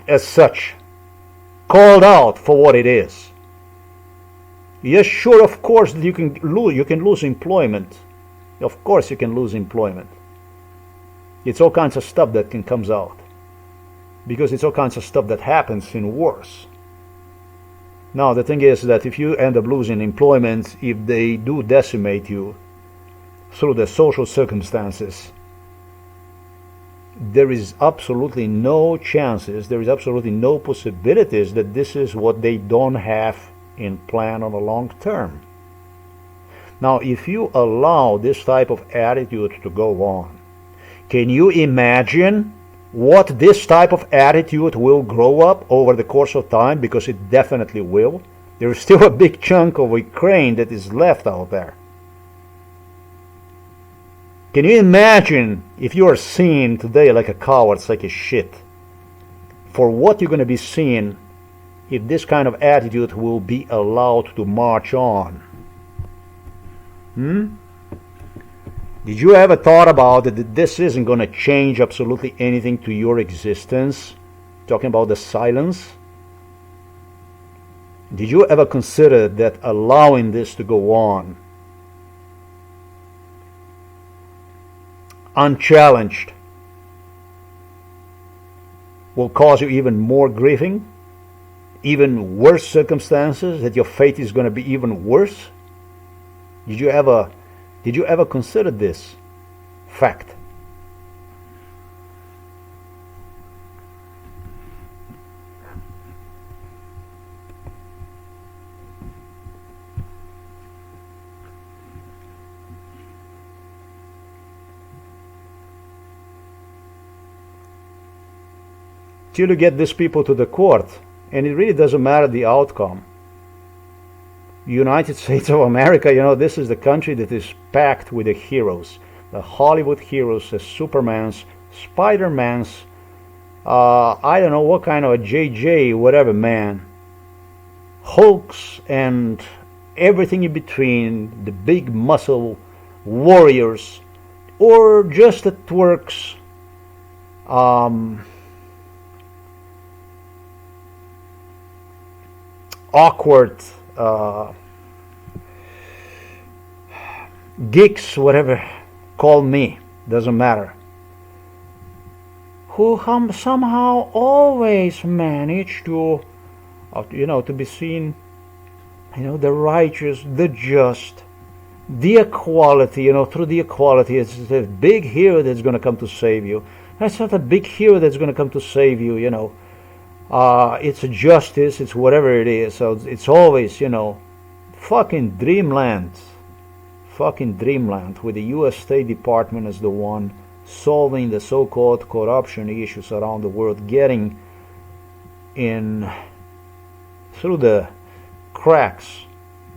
S1: as such. Called out for what it is. Yes, sure, of course you can lose employment. Of course you can lose employment. It's all kinds of stuff that comes out. Because it's all kinds of stuff that happens in wars. Now the thing is that if you end up losing employment, if they do decimate you through the social circumstances, there is absolutely no chances, there is absolutely no possibilities that this is what they don't have in plan on the long term. Now, if you allow this type of attitude to go on, can you imagine what this type of attitude will grow up over the course of time, because it definitely will. There is still a big chunk of Ukraine that is left out there. Can you imagine if you are seen today like a coward, like a shit, for what you're going to be seen if this kind of attitude will be allowed to march on? Did you ever thought about it, that this isn't going to change absolutely anything to your existence? Talking about the silence. Did you ever consider that allowing this to go on unchallenged will cause you even more grieving, even worse circumstances, that your fate is going to be even worse? Did you ever consider this fact? Till you get these people to the court, and it really doesn't matter the outcome. United States of America, this is the country that is packed with the heroes, the Hollywood heroes, the Supermans, Spider-Mans, I don't know what kind of a JJ, whatever man, Hulks, and everything in between, the big muscle warriors, or just the twerks, awkward geeks, whatever, call me, doesn't matter, who somehow always manage to be seen, the righteous, the just, the equality, through the equality. It's a big hero that's going to come to save you. That's not a big hero that's going to come to save you, it's a justice, it's whatever it is. So it's always, fucking dreamland, with the U.S. State Department as the one solving the so-called corruption issues around the world, getting in through the cracks,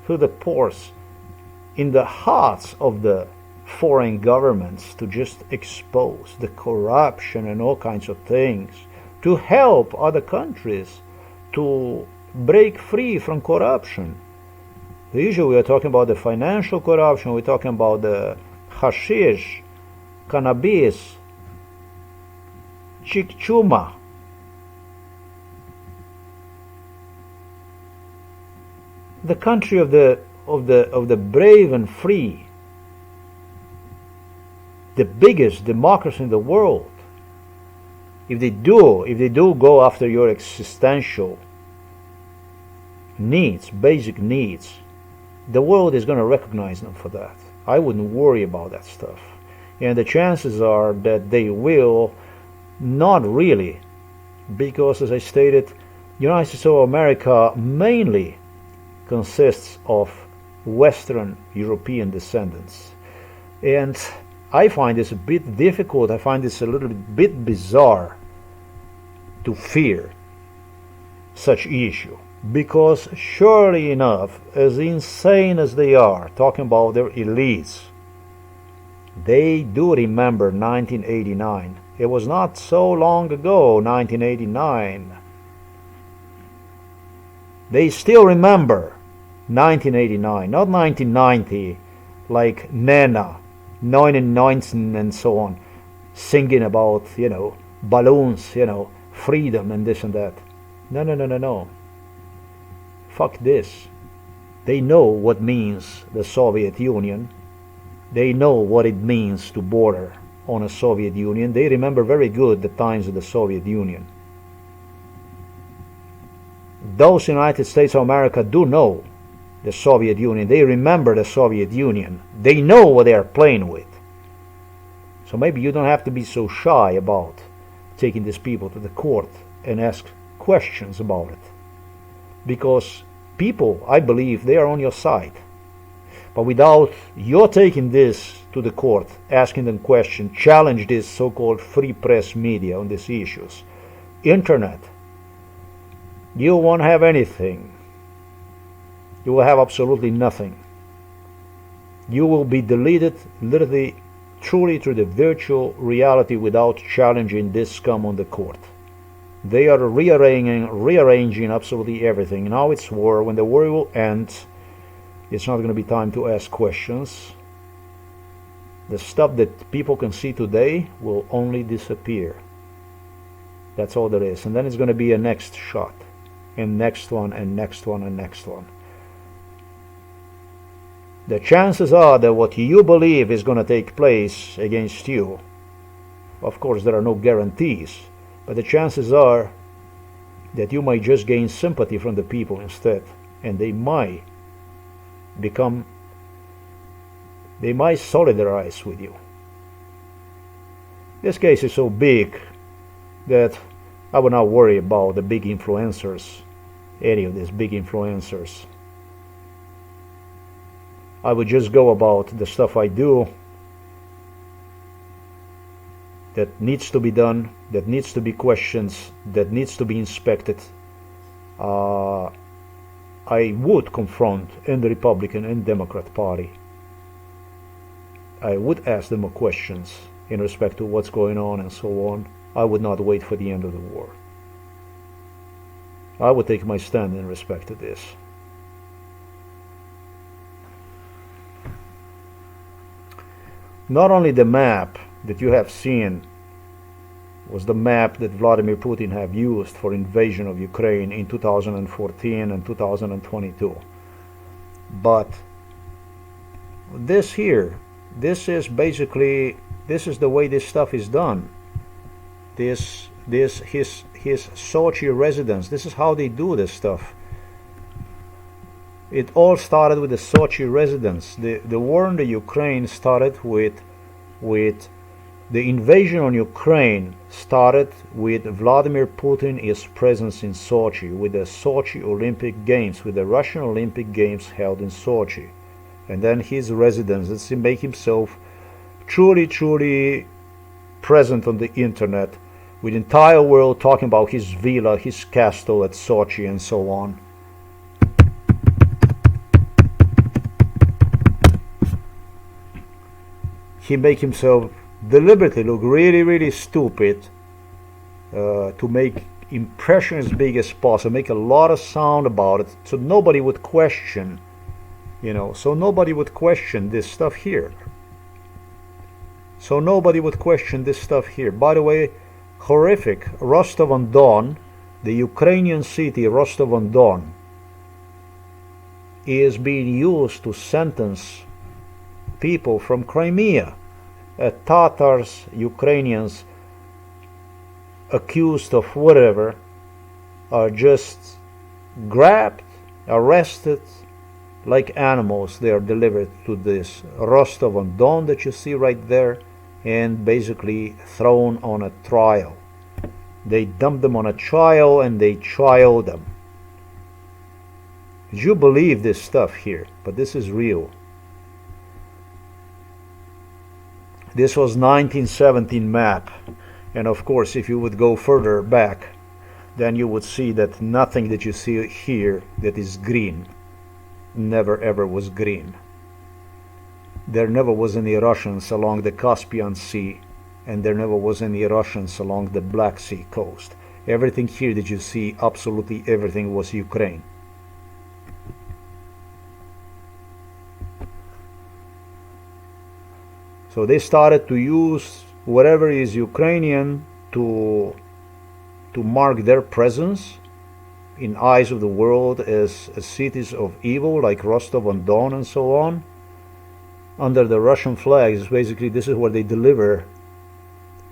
S1: through the pores, in the hearts of the foreign governments, to just expose the corruption and all kinds of things, to help other countries to break free from corruption. Usually we are talking about the financial corruption, we're talking about the hashish, cannabis, chikchuma. The country of the brave and free, the biggest democracy in the world. If they do go after your existential needs, basic needs, the world is going to recognize them for that. I wouldn't worry about that stuff. And the chances are that they will not really, because, as I stated, United States of America mainly consists of Western European descendants. And I find this a bit difficult, I find this a little bit bizarre to fear such issue, because surely enough, as insane as they are, talking about their elites, they do remember 1989. It was not so long ago, 1989. They still remember 1989, not 1990, like Nena, 1919 and so on, singing about, balloons, freedom and this and that. No. Fuck this. They know what means the Soviet Union. They know what it means to border on a Soviet Union. They remember very good the times of the Soviet Union. Those United States of America do know the Soviet Union. They remember the Soviet Union. They know what they are playing with. So maybe you don't have to be so shy about taking these people to the court and ask questions about it. Because people, I believe, they are on your side. But without your taking this to the court, asking them questions, challenge this so-called free press media on these issues. Internet, you won't have anything. You will have absolutely nothing. You will be deleted literally, truly through the virtual reality without challenging this scum on the court. They are rearranging absolutely everything. Now it's war. When the war will end, it's not going to be time to ask questions. The stuff that people can see today will only disappear. That's all there is. And then it's going to be a next shot, and next one, and next one, and next one. The chances are that what you believe is going to take place against you, of course there are no guarantees, but the chances are that you might just gain sympathy from the people instead, and they might solidarize with you. This case is so big that I would not worry about the big influencers, any of these big influencers. I would just go about the stuff I do that needs to be done, that needs to be questioned, that needs to be inspected. I would confront in the Republican and Democrat Party. I would ask them questions in respect to what's going on and so on. I would not wait for the end of the war. I would take my stand in respect to this. Not only the map that you have seen was the map that Vladimir Putin have used for invasion of Ukraine in 2014 and 2022, but this here, this is basically, this is the way this stuff is done. His Sochi residence, this is how they do this stuff. It all started with the Sochi residence. The war in the Ukraine started with the invasion on Ukraine started with Vladimir Putin's presence in Sochi, with the Sochi Olympic Games, with the Russian Olympic Games held in Sochi. And then his residence, to make himself truly present on the internet, with the entire world talking about his villa, his castle at Sochi and so on. He make himself deliberately look really stupid to make impression as big as possible, make a lot of sound about it, so nobody would question, so nobody would question this stuff here. So nobody would question this stuff here. By the way, horrific, Rostov-on-Don, the Ukrainian city Rostov-on-Don, is being used to sentence people from Crimea, Tatars, Ukrainians accused of whatever, are just grabbed, arrested like animals. They are delivered to this Rostov-on-Don that you see right there, and basically thrown on a trial. They dump them on a trial and they trial them. You believe this stuff here, but this is real. This was 1917 map, and of course if you would go further back, then you would see that nothing that you see here that is green never ever was green. There never was any Russians along the Caspian Sea, and there never was any Russians along the Black Sea coast. Everything here that you see, absolutely everything, was Ukraine. So they started to use whatever is Ukrainian to mark their presence in eyes of the world as cities of evil, like Rostov-on-Don and so on. Under the Russian flags, basically this is where they deliver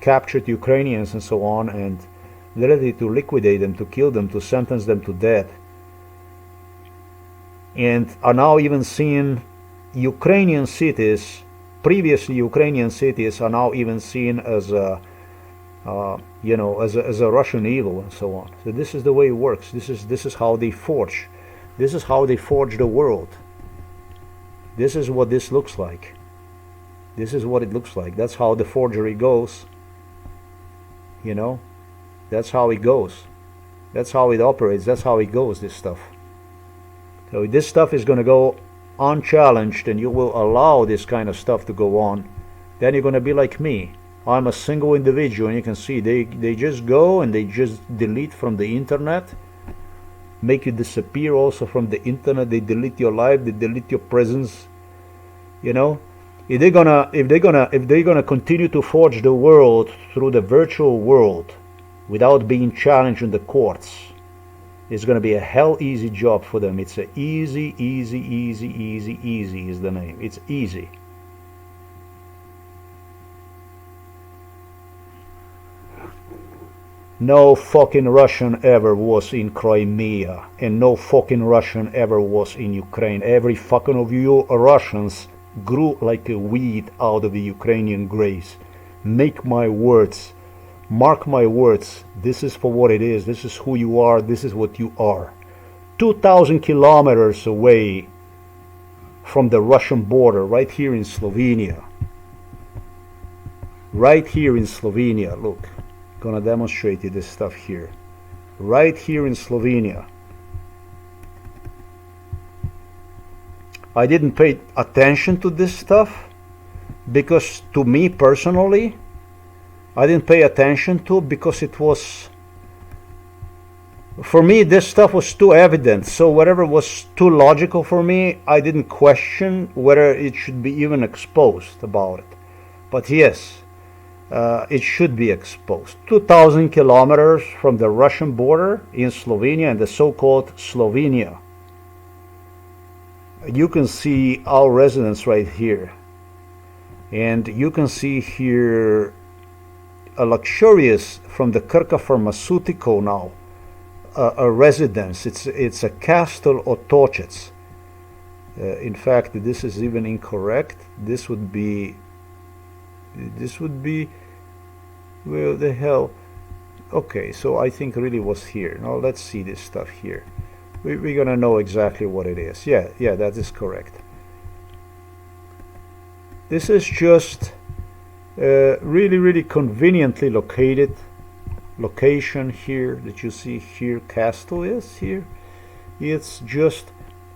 S1: captured Ukrainians and so on, and literally to liquidate them, to kill them, to sentence them to death. And are now even seeing Ukrainian cities, previously Ukrainian cities, are now even seen as a as a Russian evil and so on. So this is the way it works. This is how they forge. This is how they forge the world. This is what this looks like. This is what it looks like. That's how the forgery goes. You know, that's how it goes. That's how it operates. That's how it goes, this stuff. So this stuff is going to go unchallenged, and you will allow this kind of stuff to go on. Then you're going to be like me. I'm a single individual, and you can see they just go and they just delete from the internet, make you disappear also from the internet. They delete your life, they delete your presence. You know, if they're gonna continue to forge the world through the virtual world without being challenged in the courts, it's gonna be a hell easy job for them. It's a easy is the name. It's easy. No fucking Russian ever was in Crimea, and no fucking Russian ever was in Ukraine. Every fucking of you Russians grew like a weed out of the Ukrainian graves. Make my words, mark my words, this is for what it is, this is who you are, this is what you are. 2,000 kilometers away from the Russian border, right here in Slovenia. Right here in Slovenia, look. Gonna demonstrate you this stuff here. Right here in Slovenia. I didn't pay attention to this stuff because, to me personally, I didn't pay attention to because it was, for me, this stuff was too evident. So whatever was too logical for me, I didn't question whether it should be even exposed about it. But yes, it should be exposed. 2,000 kilometers from the Russian border in Slovenia, and the so-called Slovenia. You can see our residence right here, and you can see here a luxurious, from the Krka Pharmaceutical now, a residence. It's a Castle Otočec. In fact, this is even incorrect. This would be, well, the hell. Okay, so I think really was here. Now let's see this stuff here. We're gonna know exactly what it is. Yeah, that is correct. This is just really conveniently located location here that you see here. Castle is here. It's just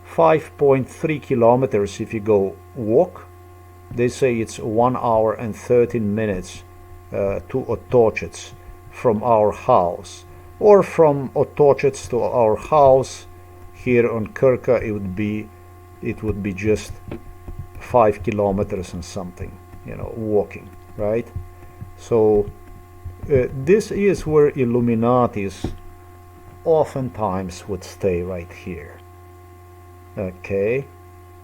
S1: 5.3 kilometers if you go walk. They say it's 1 hour and 13 minutes to Otočec from our house, or from Otočec to our house here on Krka. It would be just 5 kilometers and something, you know, walking, right? So this is where Illuminatis oftentimes would stay, right here. Okay,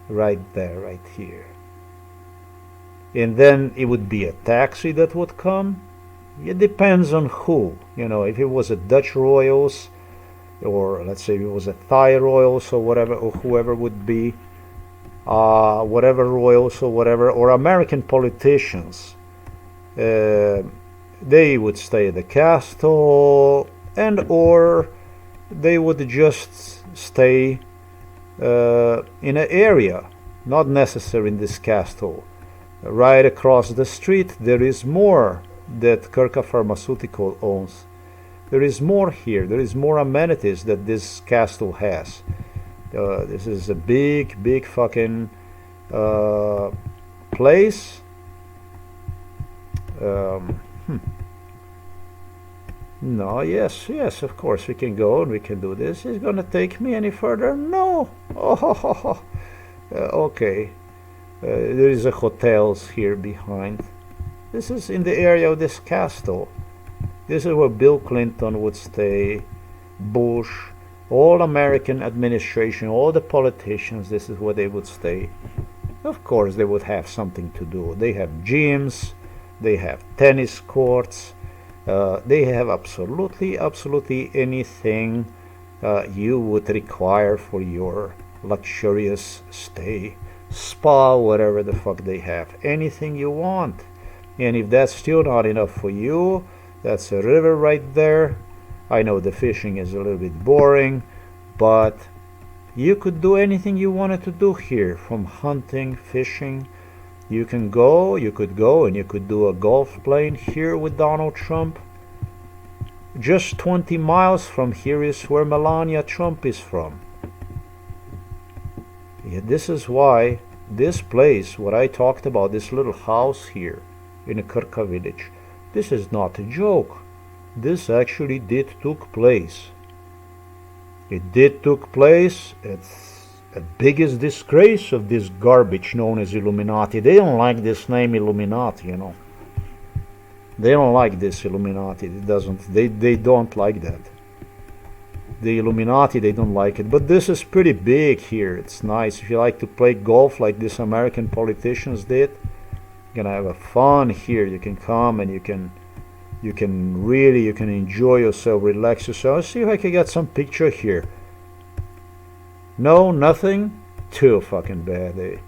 S1: right there, right here. And then it would be a taxi that would come. It depends on who, you know, if it was a Dutch royals, or let's say it was a Thai royals, or whatever, or whoever would be, whatever royals or whatever, or American politicians, they would stay at the castle, and or they would just stay in an area, not necessarily in this castle. Right across the street there is more that Krka Pharmaceutical owns. There is more here. There is more amenities that this castle has. This is a big fucking place. No, yes, of course we can go and we can do this. Is it gonna take me any further? No. Okay. There is a hotels here behind. This is in the area of this castle. This is where Bill Clinton would stay, Bush, all American administration, all the politicians. This is where they would stay. Of course they would have something to do. They have gyms, they have tennis courts, they have absolutely anything you would require for your luxurious stay. Spa, whatever the fuck they have, anything you want. And if that's still not enough for you, that's a river right there. I know the fishing is a little bit boring, but you could do anything you wanted to do here, from hunting, fishing, You can go, you could go and you could do a golf playing here with Donald Trump. Just 20 miles from here is where Melania Trump is from. Yeah, this is why this place, what I talked about, this little house here in Krka village, this is not a joke. This actually did took place. It did took place. It's the biggest disgrace of this garbage known as Illuminati. They don't like this name Illuminati, you know. They don't like this Illuminati. They don't like that. The Illuminati, they don't like it. But this is pretty big here. It's nice. If you like to play golf like these American politicians did, you're gonna have a fun here. You can come and you can enjoy yourself, relax yourself. Let's see if I can get some picture here. No, nothing. Too fucking bad, eh?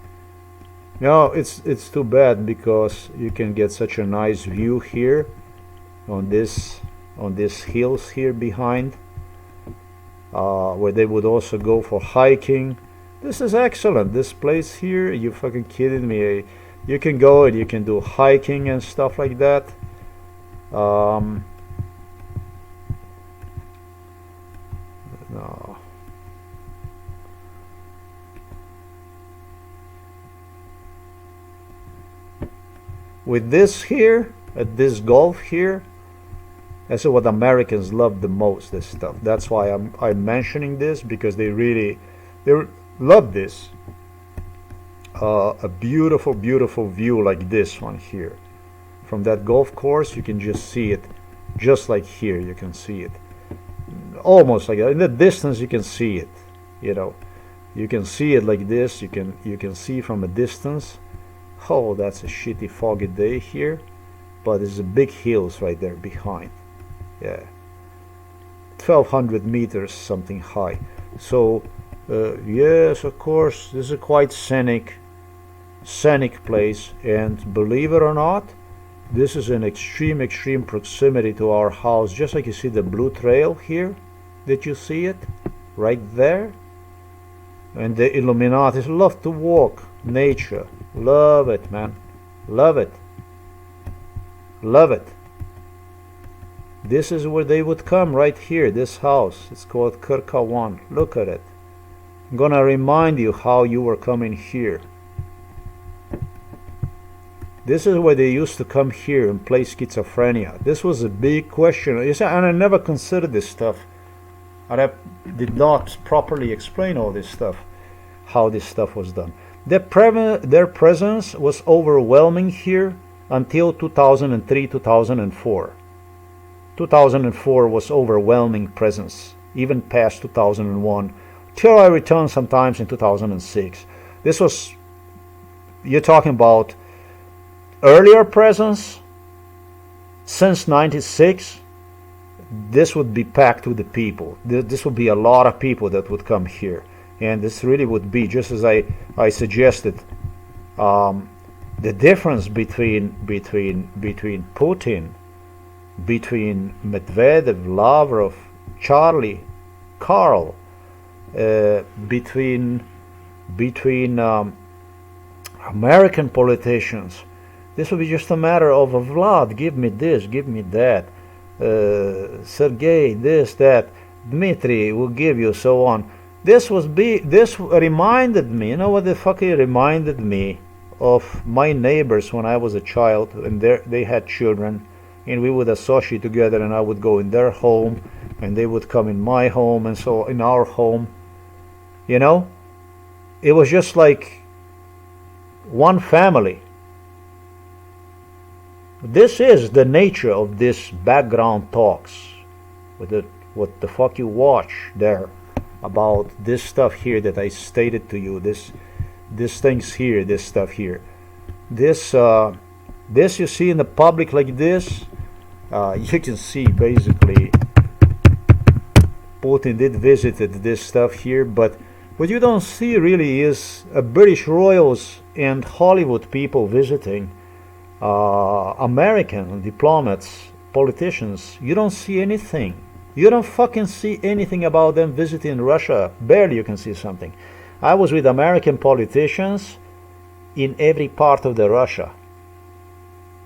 S1: No, it's too bad because you can get such a nice view here on this hills here behind. Where they would also go for hiking. This is excellent. This place here, you fucking kidding me? You can go and you can do hiking and stuff like that. No. With this here, at this golf here, that's what Americans love the most, this stuff. That's why I'm mentioning this, because they love this. A beautiful view like this one here. From that golf course, you can just see it, just like here, you can see it. Almost like that. In the distance, you can see it, you know. You can see it like this, you can see from a distance. Oh, that's a shitty foggy day here, but there's a big hills right there behind. Yeah, 1,200 meters something high. So yes, of course, this is a quite scenic place, and believe it or not, this is an extreme proximity to our house. Just like you see the blue trail here, did you see it right there? And the Illuminatis love to walk nature. Love it, man. Love it. Love it. This is where they would come, right here, this house. It's called Krka 1. Look at it. I'm gonna remind you how you were coming here. This is where they used to come here and play schizophrenia. This was a big question. And I never considered this stuff. And I did not properly explain all this stuff, how this stuff was done. Their presence was overwhelming here until 2003, 2004. 2004 was overwhelming presence, even past 2001, till I returned sometimes in 2006. This was, you're talking about earlier presence, since 96, this would be packed with the people. This would be a lot of people that would come here. And this really would be, just as I suggested, the difference between Putin, between Medvedev, Lavrov, Charlie, Karl, between American politicians. This would be just a matter of Vlad, give me this, give me that, Sergei, this, that, Dmitry will give you, so on. This reminded me, you know what the fuck it reminded me of? My neighbors when I was a child, and they had children, and we would associate together, and I would go in their home, and they would come in my home, and so in our home. You know, it was just like one family. This is the nature of this background talks, with what the fuck you watch there about this stuff here that I stated to you. This things here, this stuff here, this you see in the public like this. You can see basically Putin did visited this stuff here, but what you don't see really is British royals and Hollywood people visiting, American diplomats, politicians. You don't see anything. You don't fucking see anything about them visiting Russia. Barely you can see something. I was with American politicians in every part of the Russia.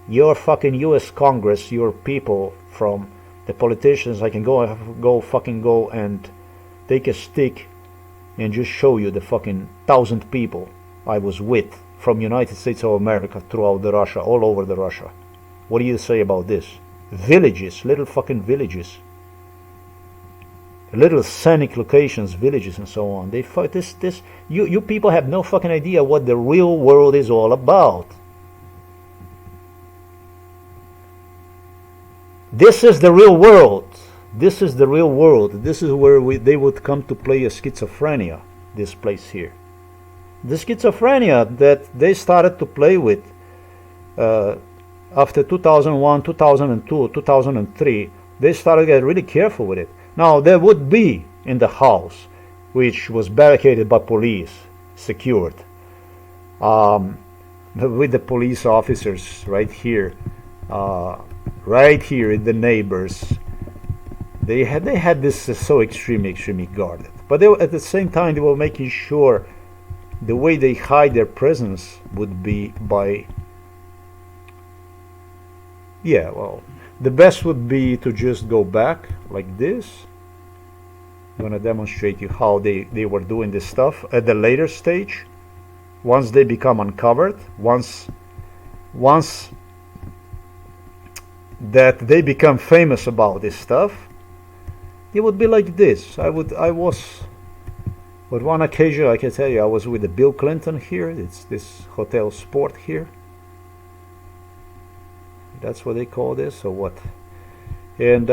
S1: Your fucking US Congress, your people from the politicians, I can go and take a stick and just show you the fucking 1,000 people I was with from United States of America throughout the Russia, all over the Russia. What do you say about this? Villages, little fucking villages, little scenic locations, villages and so on. They fuck this. You people have no fucking idea what the real world is all about. This is the real world. This is the real world. This is where they would come to play a schizophrenia, this place here. The schizophrenia that they started to play with after 2001, 2002, 2003, they started to get really careful with it. Now, there would be in the house, which was barricaded by police, secured, with the police officers right here, the neighbors. They had this so extremely guarded. But at the same time, they were making sure the way they hide their presence would be by, yeah, well, the best would be to just go back like this. I'm going to demonstrate you how they were doing this stuff at the later stage. Once they become uncovered, once that they become famous about this stuff, it would be like this. With one occasion, I can tell you, I was with the Bill Clinton here. It's this Hotel Sport here. That's what they call this, or what? And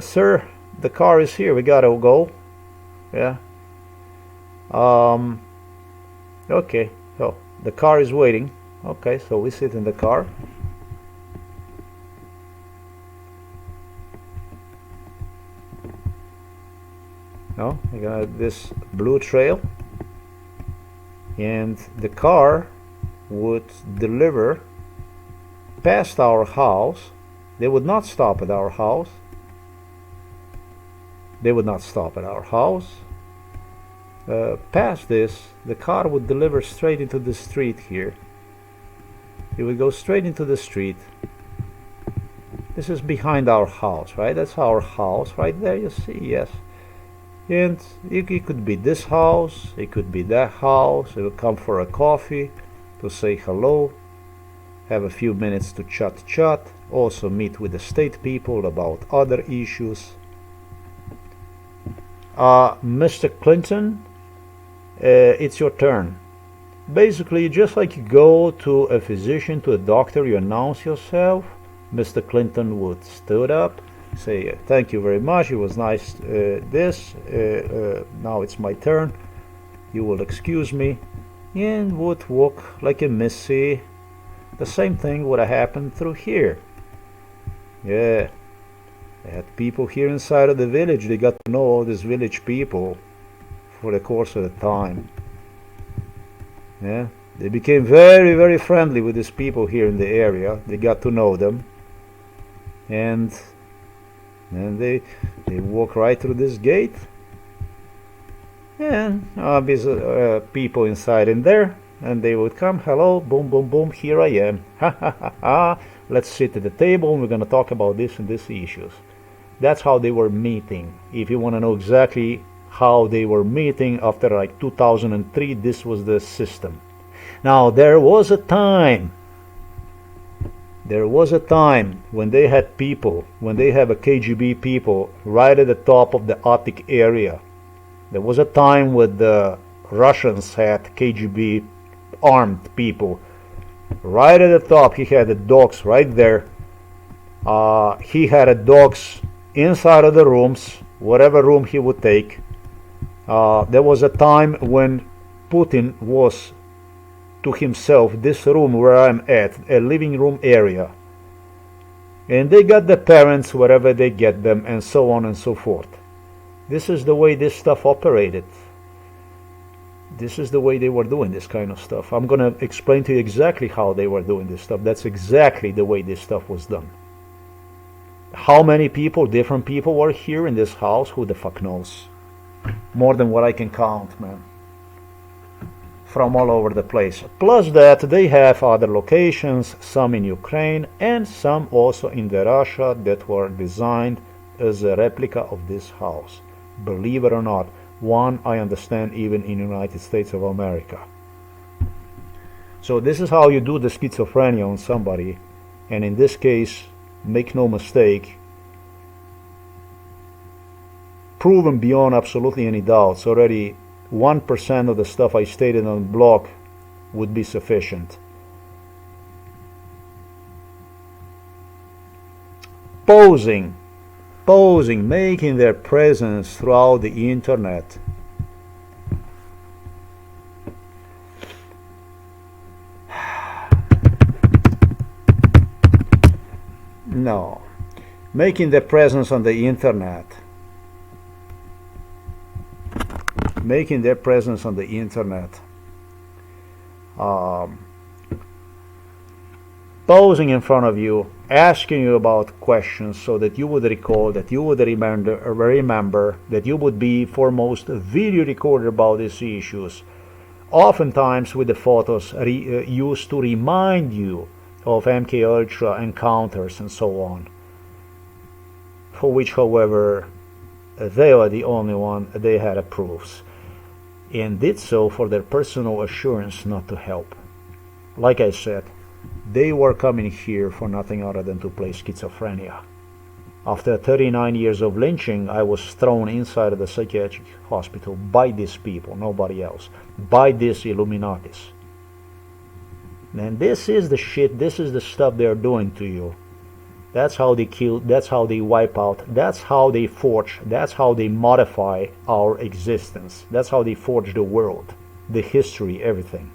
S1: sir, the car is here. We gotta go. Yeah. Okay. So the car is waiting. Okay. So we sit in the car. No, I got this blue trail, and the car would deliver past our house. They would not stop at our house. Past this, the car would deliver straight into the street here. It would go straight into the street. This is behind our house, right? That's our house right there, you see, yes. And it could be this house, it could be that house. It will come for a coffee, to say hello, have a few minutes to chat, also meet with the state people about other issues. Mr. Clinton, it's your turn. Basically, just like you go to a physician, to a doctor, you announce yourself. Mr. Clinton would stood up, say thank you very much, it was nice now it's my turn, you will excuse me, and would walk like a missy. The same thing would have happened through here. Yeah, they had people here inside of the village. They got to know all these village people for the course of the time. Yeah, they became very friendly with these people here in the area. They got to know them, and they walk right through this gate, and people inside in there, and they would come, hello, boom boom boom, here I am, ha, let's sit at the table and we're gonna talk about this and this issues. That's how they were meeting. If you want to know exactly how they were meeting after like 2003, this was the system. Now there was a time when they had people, when they have a KGB people right at the top of the Arctic area. There was a time when the Russians had KGB armed people right at the top. He had the dogs right there. He had the dogs inside of the rooms, whatever room he would take. There was a time when Putin was to himself, this room where I'm at, a living room area, and they got the parents wherever they get them, and so on and so forth. This is the way this stuff operated. This is the way they were doing this kind of stuff. I'm gonna explain to you exactly how they were doing this stuff. That's exactly the way this stuff was done. How many people, different people, were here in this house? Who the fuck knows? More than what I can count, man. from all over the place. Plus that they have other locations, some in Ukraine and some also in the Russia, that were designed as a replica of this house. Believe it or not, one I understand even in the United States of America. So this is how you do the schizophrenia on somebody, and in this case, make no mistake, proven beyond absolutely any doubts. Already 1% of the stuff I stated on the blog would be sufficient. Posing, making their presence throughout the internet. No, making their presence on the internet. Making their presence on the internet. Posing in front of you, asking you about questions so that you would recall, that you would remember, that you would be foremost video recorder about these issues, oftentimes with the photos used to remind you of MK Ultra encounters and so on, for which, however, they are the only one they had proofs, and did so for their personal assurance not to help. Like I said, they were coming here for nothing other than to play schizophrenia. After 39 years of lynching, I was thrown inside of the psychiatric hospital by these people, nobody else, by these Illuminatis. And this is the shit, this is the stuff they're doing to you. That's how they kill, that's how they wipe out, that's how they forge, that's how they modify our existence. That's how they forge the world, the history, everything.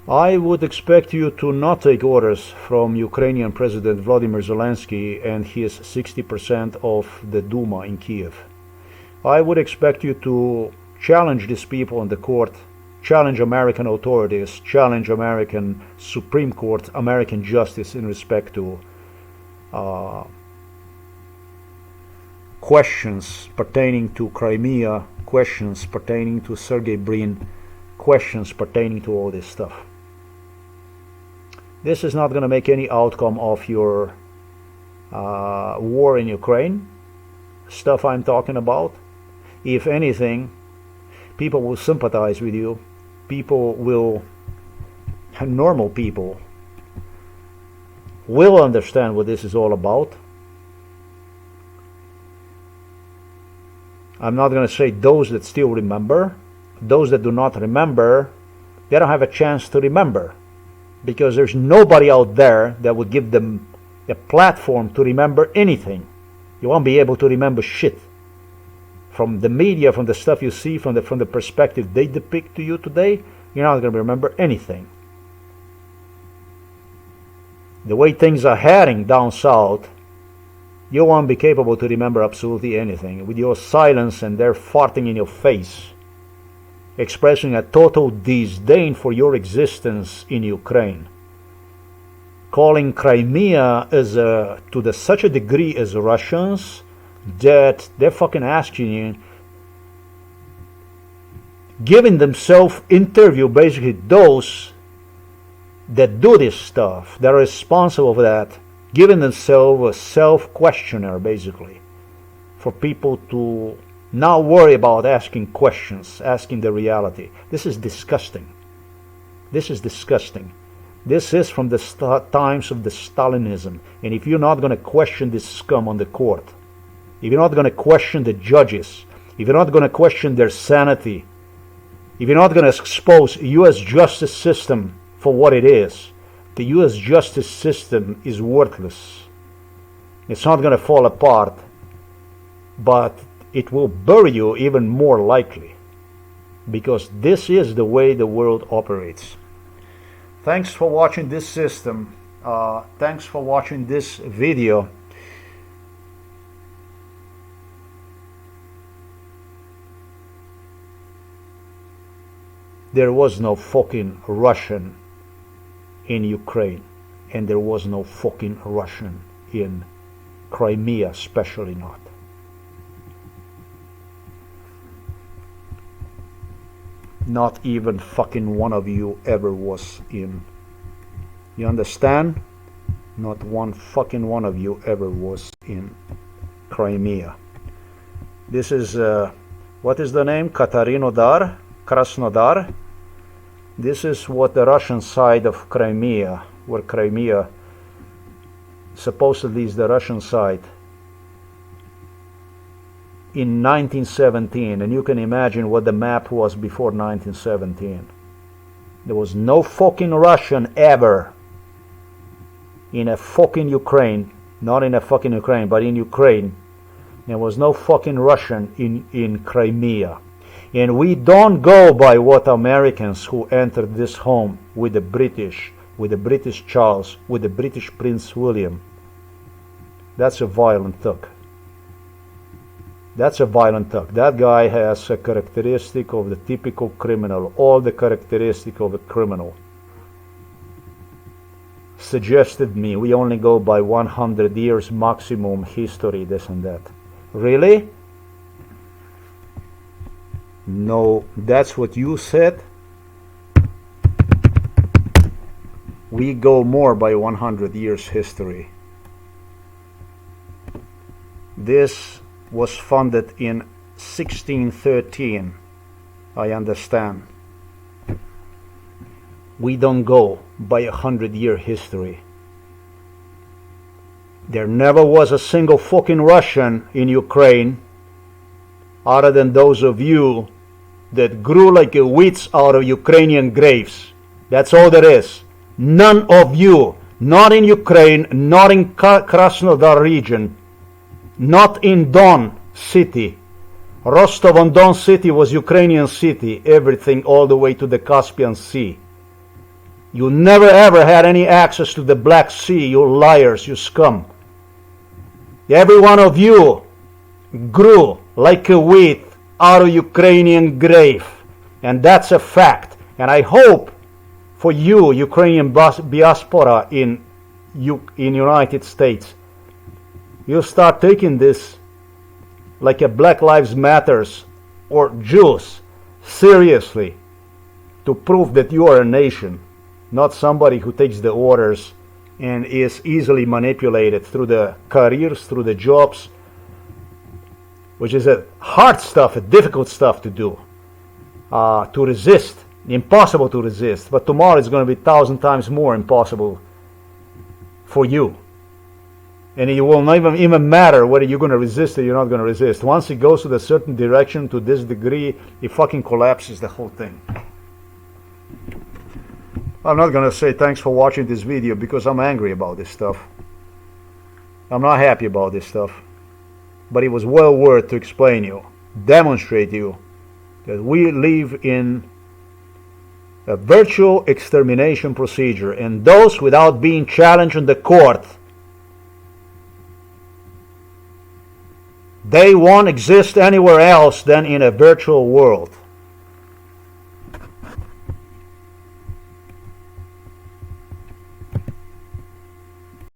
S1: I would expect you to not take orders from Ukrainian President Vladimir Zelensky and his 60% of the Duma in Kiev. I would expect you to challenge these people in the court, challenge American authorities, challenge American Supreme Court, American justice in respect to questions pertaining to Crimea, questions pertaining to Sergey Brin, questions pertaining to all this stuff. This is not going to make any outcome of your war in Ukraine, stuff I'm talking about. If anything, people will sympathize with you. People will, normal people, will understand what this is all about. I'm not going to say those that still remember. Those that do not remember, they don't have a chance to remember, because there's nobody out there that would give them a platform to remember anything. You won't be able to remember shit. From the media, from the stuff you see, from the perspective they depict to you today, you're not going to remember anything. The way things are heading down south, you won't be capable to remember absolutely anything. With your silence and their farting in your face, expressing a total disdain for your existence in Ukraine, calling Crimea as to such a degree as Russians that they're fucking asking you, giving themselves interview, basically those that do this stuff, that are responsible for that, giving themselves a self-questionnaire, basically, for people to not worry about asking questions, asking the reality. This is disgusting. This is disgusting. This is from the times of the Stalinism. And if you're not going to question this scum on the court, if you're not going to question the judges, if you're not going to question their sanity, if you're not going to expose U.S. justice system for what it is, the U.S. justice system is worthless. It's not going to fall apart, but it will bury you even more likely, because this is the way the world operates. Thanks for watching this system. Thanks for watching this video. There was no fucking Russian in Ukraine, and there was no fucking Russian in Crimea, especially not. Not even fucking one of you ever was in. You understand? Not one fucking one of you ever was in Crimea. This is, what is the name? Katarinodar? Krasnodar? This is what the Russian side of Crimea, where Crimea supposedly is the Russian side, in 1917, and you can imagine what the map was before 1917. There was no fucking Russian ever in a fucking Ukraine, not in a fucking Ukraine, but in Ukraine. There was no fucking Russian in Crimea. And we don't go by what Americans who entered this home with the British Charles, with the British Prince William. That's a violent thug. That's a violent thug. That guy has a characteristic of the typical criminal, all the characteristic of a criminal. Suggested me, we only go by 100 years maximum history, this and that. Really? No, that's what you said. We go more by 100 years history. This was funded in 1613, I understand. We don't go by 100-year history. There never was a single fucking Russian in Ukraine, other than those of you that grew like a weeds out of Ukrainian graves. That's all there is. None of you, not in Ukraine, not in Krasnodar region, not in Don city. Rostov-on-Don city was Ukrainian city, everything all the way to the Caspian Sea. You never ever had any access to the Black Sea, you liars, you scum. Every one of you grew like a weed out of Ukrainian grave, and that's a fact. And I hope for you, Ukrainian diaspora in United States, you start taking this like a Black Lives Matters or Jews seriously, to prove that you are a nation, not somebody who takes the orders and is easily manipulated through the careers, through the jobs, which is a hard stuff, a difficult stuff to do, to resist, impossible to resist. But tomorrow it's going to be 1,000 times more impossible for you. And it will not even matter whether you're going to resist or you're not going to resist. Once it goes to a certain direction, to this degree, it fucking collapses the whole thing. I'm not going to say thanks for watching this video because I'm angry about this stuff. I'm not happy about this stuff. But it was well worth to explain you, demonstrate you, that we live in a virtual extermination procedure, and those without being challenged in the court, they won't exist anywhere else than in a virtual world.